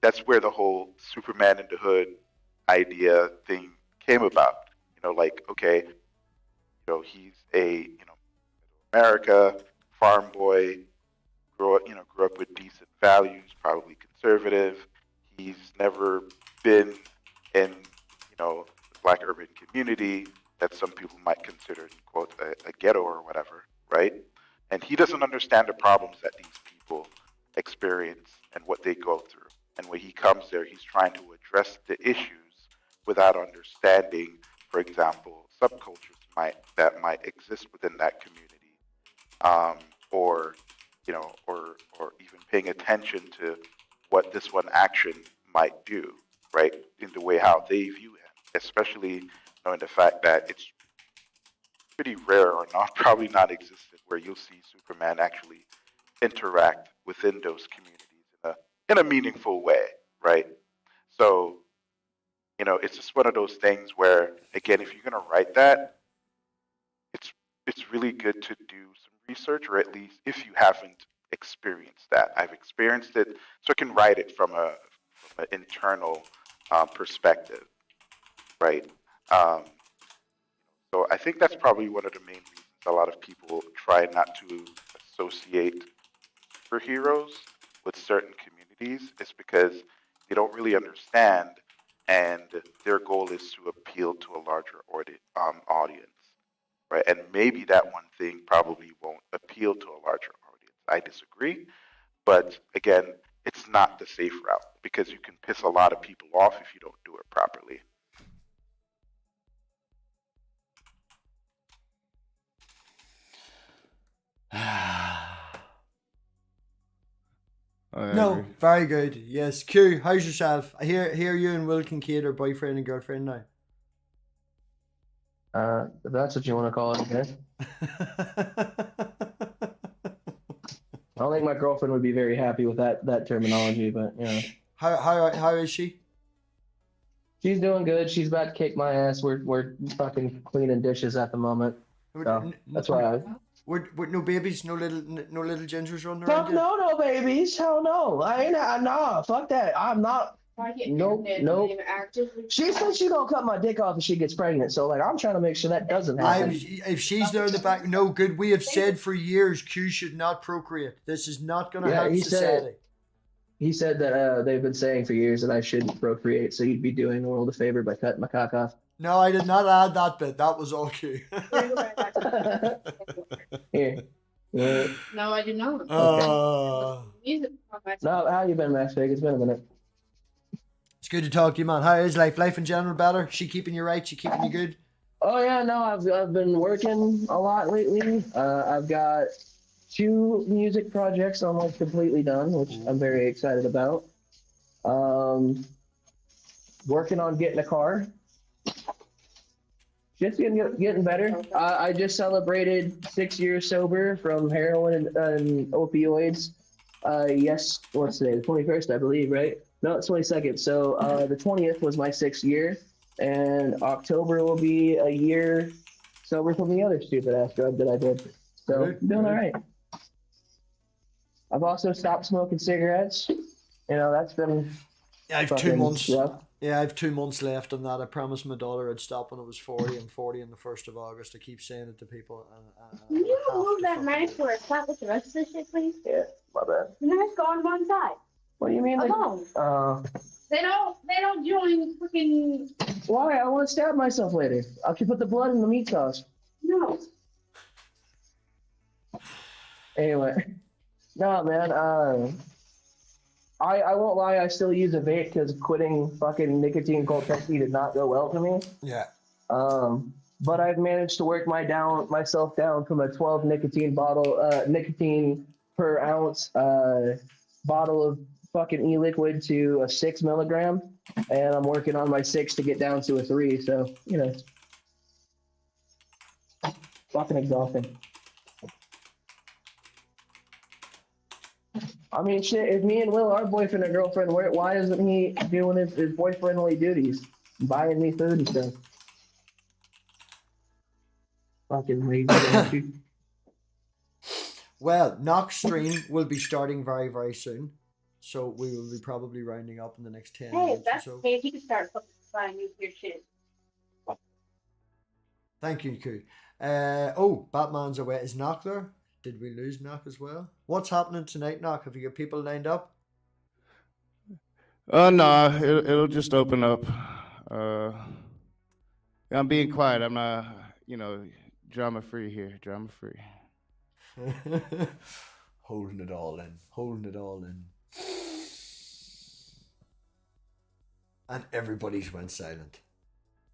that's where the whole Superman in the Hood idea thing came about. Like, okay, he's a, America farm boy, grew up with decent values, probably conservative. He's never been in, the black urban community that some people might consider, in quote, a ghetto or whatever, right? And he doesn't understand the problems that these people experience and what they go through. And when he comes there, he's trying to address the issues without understanding, for example, subcultures that might exist within that community, or or even paying attention to what this one action might do, right? In the way how they view him, especially knowing the fact that it's pretty rare or not probably non-existent where you'll see Superman actually interact within those communities in a meaningful way, right? So it's just one of those things where, again, if you're gonna write that, it's really good to do some research, or at least if you haven't experienced that. I've experienced it, so I can write it from an internal perspective, right? Um, so I think that's probably one of the main reasons a lot of people try not to associate superheroes with certain communities, is because they don't really understand, and their goal is to appeal to a larger audience, right? And maybe that one thing probably won't appeal to a larger audience. I disagree, but again, it's not the safe route, because you can piss a lot of people off if you don't do it properly. No, very good. Yes, Q, how's yourself? I hear you and Will Kincaid are boyfriend and girlfriend now. If that's what you want to call it, okay. I don't think my girlfriend would be very happy with that terminology, but How is she? She's doing good. She's about to kick my ass. We're fucking cleaning dishes at the moment. So that's why I. With no babies, no little gingers running around. Fuck yet? no, babies. Hell no. I ain't. Nah, fuck that. I'm not. Nope. She said she gonna cut my dick off if she gets pregnant. So like, I'm trying to make sure that doesn't happen. If she's there in the back, no good. We have said for years, Q should not procreate. This is not going to help society. He said that they've been saying for years that I shouldn't procreate. So you'd be doing the world a favor by cutting my cock off. No, I did not add that bit. That was all Q. Here. No, I did not. No, how you been, MathPig? It's been a minute. It's good to talk to you, man. How is life? Life in general better? She keeping you right? She keeping you good? Oh yeah, no, I've been working a lot lately. I've got 2 music projects almost completely done, which I'm very excited about. Working on getting a car. Just getting better. I just celebrated 6 years sober from heroin and opioids. Yes, what's today? The 21st, I believe, right? No, it's 22nd. So the 20th was my 6th year, and October will be a year sober from the other stupid ass drug that I did. So Good, doing good. all right. I've also stopped smoking cigarettes. You know, that's been I have 2 fucking months. rough. Yeah, I have 2 months left on that. I promised my daughter I'd stop when I was 40. I'm 40 on the 1st of August. I keep saying it to people. Can you move that knife where it's not with the rest of the shit, please? Yeah, my bad. The knife's go on one side. What do you mean? Alone. They don't join freaking. Why? I want to stab myself later. I can put the blood in the meat sauce. No. Anyway, no, man. I won't lie. I still use a vape because quitting fucking nicotine cold turkey did not go well for me. Yeah. But I've managed to work myself down from a 12 nicotine per ounce bottle of fucking e-liquid to a 6 milligram, and I'm working on my 6 to get down to a 3. So you know, fucking exhausting. I mean, shit, if me and Will are boyfriend and girlfriend, why isn't he doing his boyfriendly duties? Buying me food and stuff. Fucking lazy. Well, Knox stream will be starting very, very soon. So we will be probably rounding up in the next 10 Hey, minutes if that's or so. okay, you can start buying you your shit. Thank you, Q. Oh, Batman's away. Is Knock there? Did we lose Knock as well? What's happening tonight, Knock? Have you got people lined up? No, it'll just open up. I'm being quiet. I'm not, drama free here. Drama free. Holding it all in. Holding it all in. And everybody's went silent.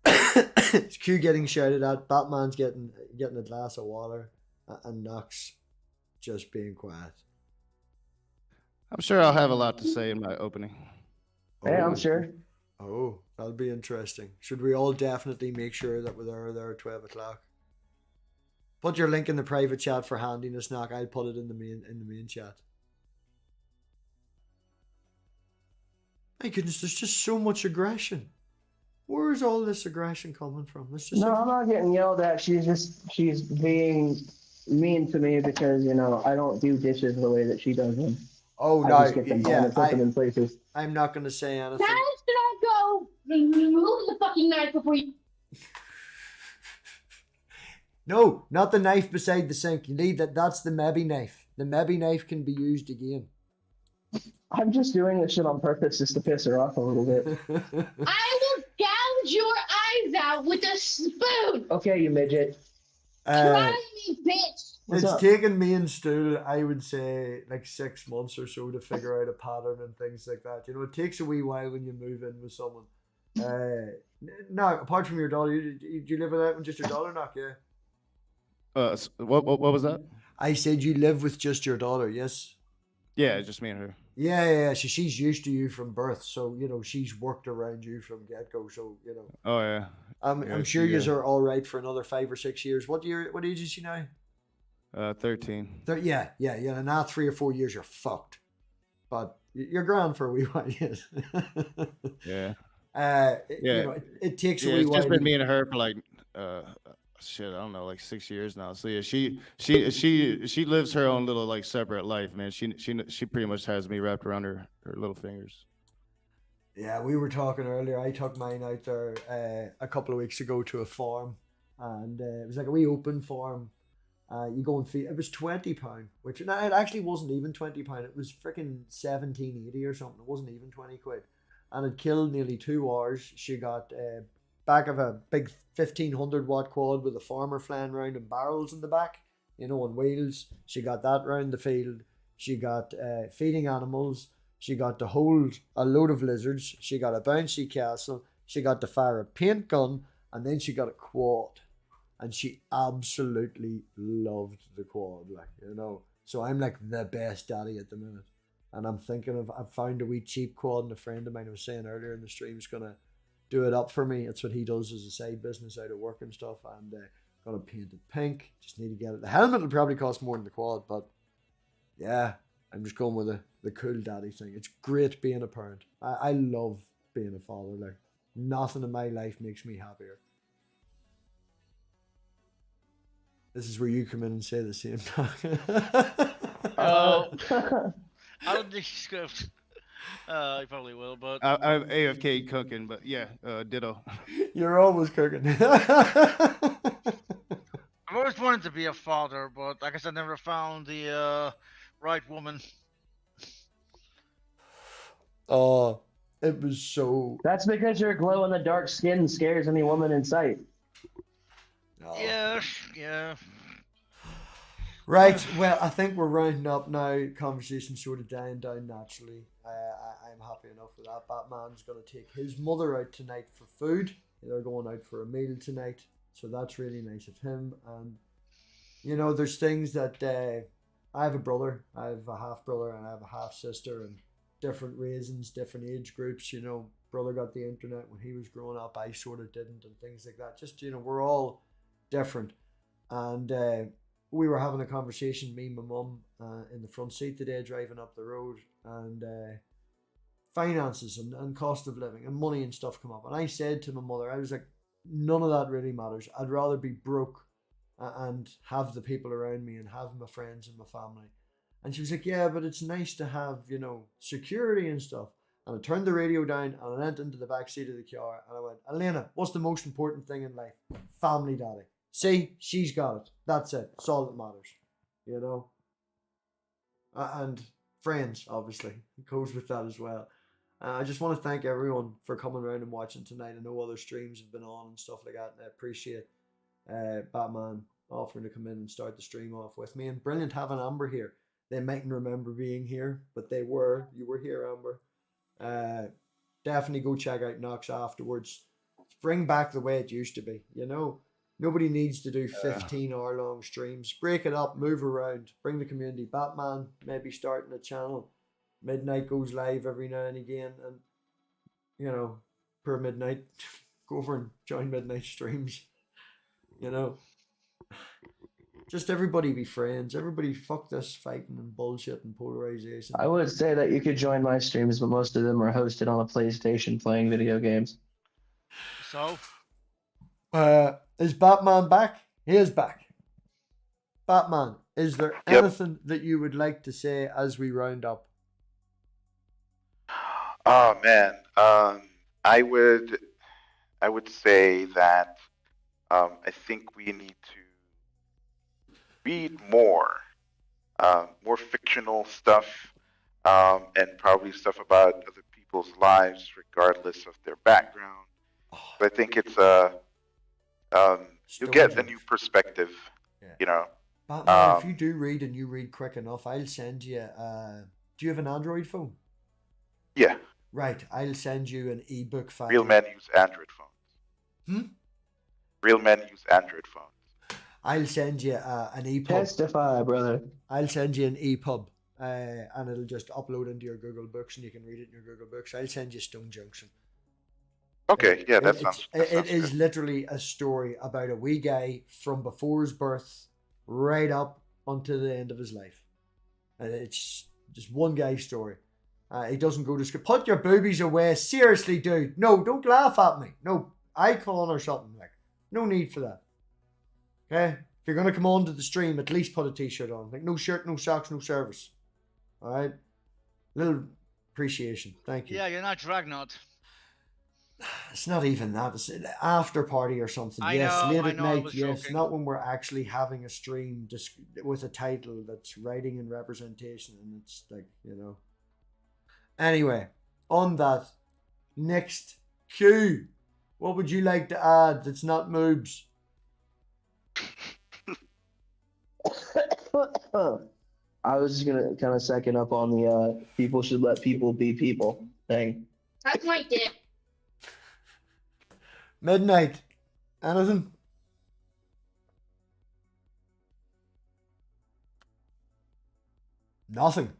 It's Q getting shouted at. Batman's getting a glass of water. And Knox just being quiet. I'm sure I'll have a lot to say in my opening. Yeah, I'm sure. Oh, that'll be interesting. Should we all definitely make sure that we're there at 12 o'clock? Put your link in the private chat for handiness, Knock. I'll put it in the main chat. My goodness, there's just so much aggression. Where is all this aggression coming from? It's just No, I'm not getting yelled at. She's being mean to me because, I don't do dishes the way that she does them. Oh, I no, just get them done and put them in places. I'm not going to say anything. Guys, do not go. Remove the fucking knife before you. No, not the knife beside the sink. You need that. That's the maybe knife. The maybe knife can be used again. I'm just doing this shit on purpose just to piss her off a little bit. I will gouge your eyes out with a spoon. Okay, you midget. Try me, bitch. What's It's up? taken me and Stu, I would say, like 6 months or so to figure out a pattern and things like that. It takes a wee while when you move in with someone. No, apart from your daughter, do you live with just your daughter, Knock? Yeah. What was that? I said you live with just your daughter, yes? Yeah, just me and her. Yeah. She's used to you from birth, so she's worked around you from get go. So Oh yeah. I'm sure you are all right for another 5 or 6 years. What age is she now? 13. Yeah. And now 3 or 4 years, you're fucked. But you're grand for a wee while, yes. Yeah. It takes a wee It's while. just been me and her for like shit, I don't know, like 6 years now. So yeah, she lives her own little like separate life, man. She pretty much has me wrapped around her little fingers. Yeah, we were talking earlier. I took mine out there a couple of weeks ago to a farm, and it was like a wee open farm. You go and feed. It was £20, which no, it actually wasn't even £20. It was freaking 17.80 or something. It wasn't even 20 quid, and it killed nearly 2 hours. She got back of a big 1500-watt quad with a farmer flying around and barrels in the back, on wheels. She got that round the field. She got feeding animals. She got to hold a load of lizards. She got a bouncy castle. She got to fire a paint gun, and then she got a quad. And she absolutely loved the quad, So I'm like the best daddy at the minute. And I'm thinking I've found a wee cheap quad, and a friend of mine was saying earlier in the stream is gonna do it up for me. It's what he does as a side business out of work and stuff. And gonna paint it pink. Just need to get it. The helmet will probably cost more than the quad, but yeah, I'm just going with the cool daddy thing. It's great being a parent. I love being a father. Like, nothing in my life makes me happier. This is where you come in and say the same thing. Oh, I don't think he's going to. He probably will, but I'm AFK cooking, but yeah, ditto. You're always cooking. I've always wanted to be a father, but I guess I never found the right woman. Oh, it was so. That's because your glow in the dark skin scares any woman in sight. Oh. Yeah. Right, well, I think we're rounding up now. Conversation sort of dying down naturally. I'm happy enough with that. Batman's going to take his mother out tonight for food. They're going out for a meal tonight. So that's really nice of him. And, there's things that I have a brother. I have a half brother and I have a half sister, and different reasons, different age groups. Brother got the internet when he was growing up. I sort of didn't, and things like that. Just, we're all different. And we were having a conversation, me and my mum, in the front seat today, driving up the road, and finances and cost of living and money and stuff come up. And I said to my mother, I was like, none of that really matters. I'd rather be broke and have the people around me and have my friends and my family. And she was like, yeah, but it's nice to have, security and stuff. And I turned the radio down and I went into the back seat of the car and I went, Elena, what's the most important thing in life? Family, daddy. See, she's got it. That's it. It's all that matters. And friends, obviously. It goes with that as well. I just want to thank everyone for coming around and watching tonight. I know other streams have been on and stuff like that, and I appreciate Batman offering to come in and start the stream off with me. And brilliant having Amber here. They mightn't remember being here, but you were here, Amber. Definitely go check out Nox afterwards. Bring back the way it used to be, Nobody needs to do 15-hour-long streams. Break it up, move around, bring the community. Batman maybe starting a channel. Midnight goes live every now and again, and per midnight, go over and join midnight streams. Just everybody be friends. Everybody fuck this fighting and bullshit and polarization. I would say that you could join my streams, but most of them are hosted on a PlayStation playing video games. So, is Batman back? He is back. Batman, is there anything that you would like to say as we round up? Oh man, I would say that I think we need to read more fictional stuff, and probably stuff about other people's lives, regardless of their background. But I think it's you get a new perspective, Batman, if you do read and you read quick enough, I'll send you. Do you have an Android phone? Yeah. Right, I'll send you an ebook file. Real men use Android phones. Real men use Android phones. I'll send you an EPUB. Testify, brother. I'll send you an EPUB, and it'll just upload into your Google Books, and you can read it in your Google Books. I'll send you Stone Junction. Okay, yeah, that sounds. It is literally a story about a wee guy from before his birth right up until the end of his life, and it's just one guy's story. He doesn't go to school. Put your boobies away, seriously, dude. No, don't laugh at me. No icon or something like. No need for that. Okay? If you're going to come on to the stream, at least put a t-shirt on. Like, no shirt, no socks, no service. All right? Little appreciation. Thank you. Yeah, you're not Dragnot. It's not even that. It's an after party or something. I Yes, know, late I at know, I night. was Yes, joking. not when we're actually having a stream just with a title that's writing and representation, and it's like, you know. Anyway, on that, next Q. What would you like to add that's not moobs? I was just gonna kind of second up on the people should let people be people thing. That's my dick. Midnight. Anything? Nothing.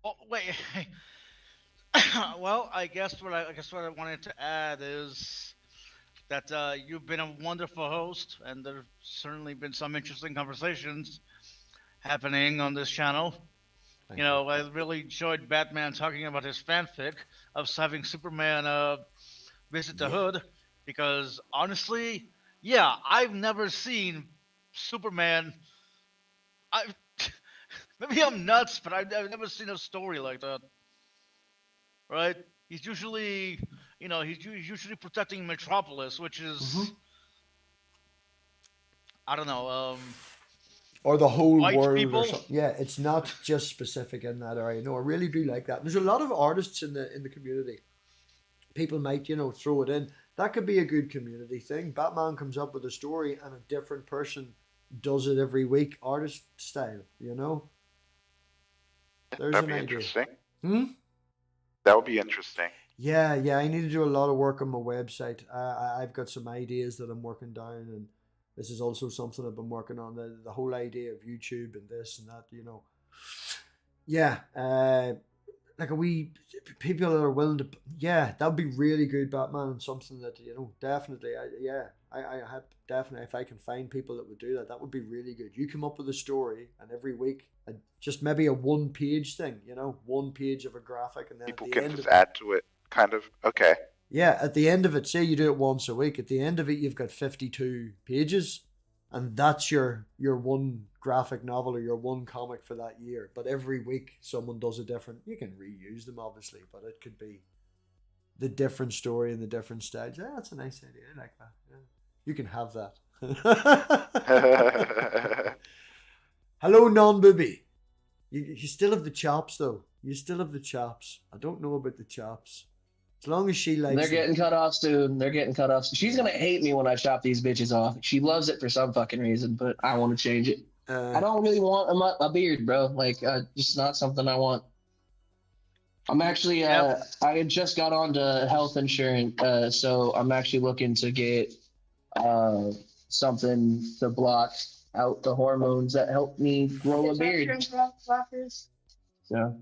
Oh wait. Well, I guess what I wanted to add is that you've been a wonderful host, and there's certainly been some interesting conversations happening on this channel. Thank You know, I really enjoyed Batman talking about his fanfic of having Superman visit the hood, because honestly, yeah, I've never seen Superman. I maybe I'm nuts, but I've never seen a story like that. Right? He's usually, you know, he's usually protecting Metropolis, which is, I don't know, Or the whole white world people. or something. Yeah, it's not just specific in that area. No, I really do like that. There's a lot of artists in the community. People might, you know, throw it in. That could be a good community thing. Batman comes up with a story and a different person does it every week, artist style, you know? There's That'd an be idea. interesting. That would be interesting. Yeah, I need to do a lot of work on my website. I've got some ideas that I'm working down, and this is also something I've been working on. The whole idea of YouTube and this and that, you know. Yeah, like people that are willing to, yeah, that'd be really good, Batman, and something that, you know, definitely, I have definitely, if I can find people that would do that, that would be really good. You come up with a story, and every week, just maybe a 1-page thing, you know, 1 page of a graphic, and then People at the can end just of add to it, kind of. Okay. yeah, at the end of it, say you do it once a week, at the end of it, you've got 52 pages, and that's your one graphic novel or your one comic for that year. But every week, someone does a different. You can reuse them, obviously, but it could be the different story and the different stage. Yeah, that's a nice idea. I like that. Yeah. You can have that. Hello, non-booby. You still have the chops, though. You still have the chops. I don't know about the chops. As long as she likes They're them. getting cut off soon. They're getting cut off. She's gonna hate me when I chop these bitches off. She loves it for some fucking reason, but I want to change it. I don't really want a beard, bro. Like, just not something I want. I'm actually, I had just got onto health insurance, so I'm actually looking to get something to block out the hormones that help me grow a beard. So.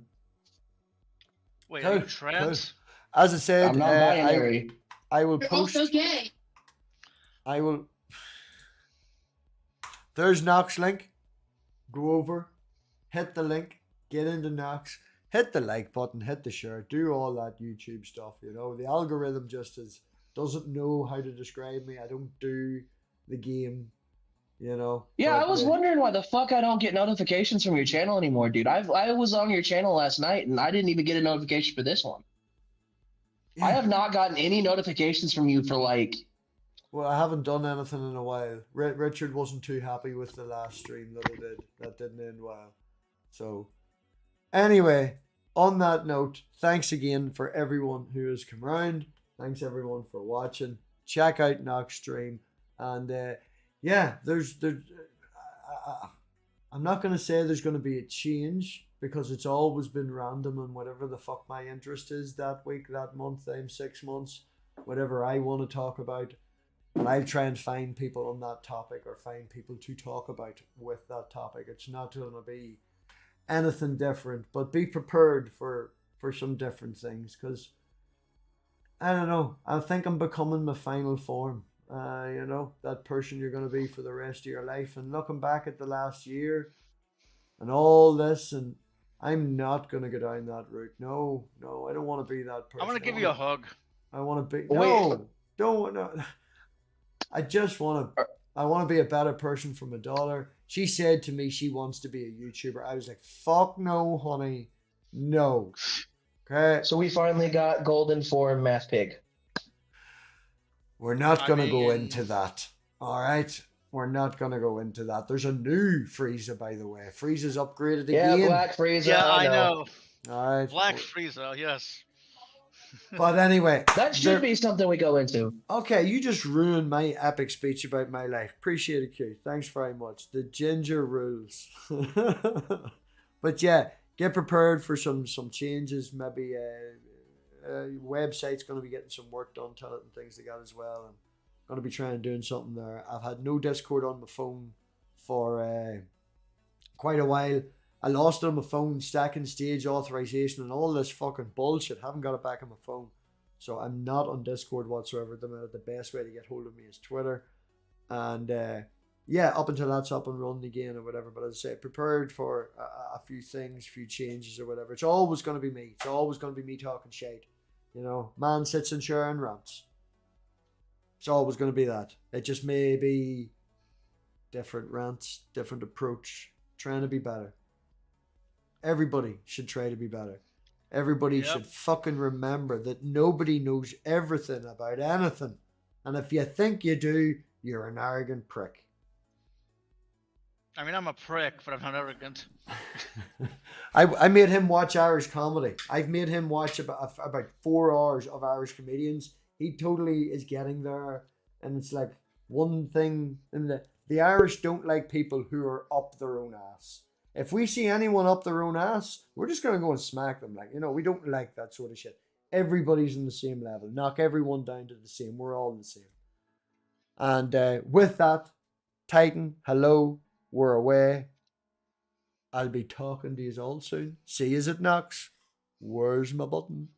Wait, are you trans? As I said, I'm not binary. I will post. Also gay. I will. There's Knox link. Go over, hit the link, get into Knox, hit the like button, hit the share, do all that YouTube stuff. You know, the algorithm just doesn't know how to describe me. I don't do the game. You know. Yeah, but, I was wondering why the fuck I don't get notifications from your channel anymore, dude. I was on your channel last night and I didn't even get a notification for this one. Yeah. I have not gotten any notifications from you for like. Well, I haven't done anything in a while. Richard wasn't too happy with the last stream that I did. That didn't end well. So, anyway, on that note, thanks again for everyone who has come around. Thanks everyone for watching. Check out Knox stream, and yeah, I'm not going to say there's going to be a change because it's always been random and whatever the fuck my interest is that week, that month, 6 months, whatever I want to talk about. And I'll try and find people on that topic or find people to talk about with that topic. It's not going to be anything different, but be prepared for some different things because I don't know. I think I'm becoming my final form. You know, that person you're going to be for the rest of your life. And looking back at the last year and all this, and I'm not going to go down that route. No, I don't want to be that person. I'm gonna give you a hug. I want to be. Wait. No, don't. No. I just want to. I want to be a better person for my daughter. She said to me she wants to be a YouTuber. I was like, fuck no, honey. No. Okay. So we finally got golden form MathPig. We're not I going to go mean- into that. All right. We're not going to go into that. There's a new Frieza, by the way. Frieza's upgraded Yeah, again. Black Frieza. Yeah, I know. All right. Black Frieza, yes. But anyway. That should be something we go into. Okay, you just ruined my epic speech about my life. Appreciate it, Q. Thanks very much. The ginger rules. But yeah, get prepared for some changes. Maybe website's going to be getting some work done to it and things like that as well. I'm going to be trying to doing something there. I've had no Discord on my phone for quite a while. I lost it on my phone, stacking stage authorization and all this fucking bullshit. Haven't got it back on my phone. So I'm not on Discord whatsoever at the minute. The best way to get hold of me is Twitter. And yeah, up until that's up and running again or whatever. But as I say, prepared for a few things, a few changes or whatever. It's always going to be me. It's always going to be me talking shit. You know, man sits in chair and rants. It's always going to be that. It just may be different rants, different approach, trying to be better. Everybody should try to be better. Everybody should fucking remember that nobody knows everything about anything. And if you think you do, you're an arrogant prick. I mean, I'm a prick, but I'm not arrogant. I made him watch Irish comedy. I've made him watch about 4 hours of Irish comedians. He totally is getting there. And it's like one thing. And the Irish don't like people who are up their own ass. If we see anyone up their own ass, we're just going to go and smack them. Like, you know, we don't like that sort of shit. Everybody's on the same level. Knock everyone down to the same. We're all the same. And with that, Titan, hello, we're away. I'll be talking to you all soon. See you at Knox. Where's my button?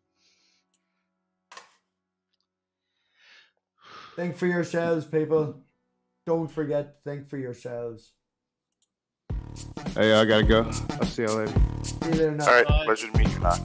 Think for yourselves, people. Don't forget to think for yourselves. Hey, I gotta go. I'll see y'all later. See you later, Knox. All right, pleasure to meet you, Knox.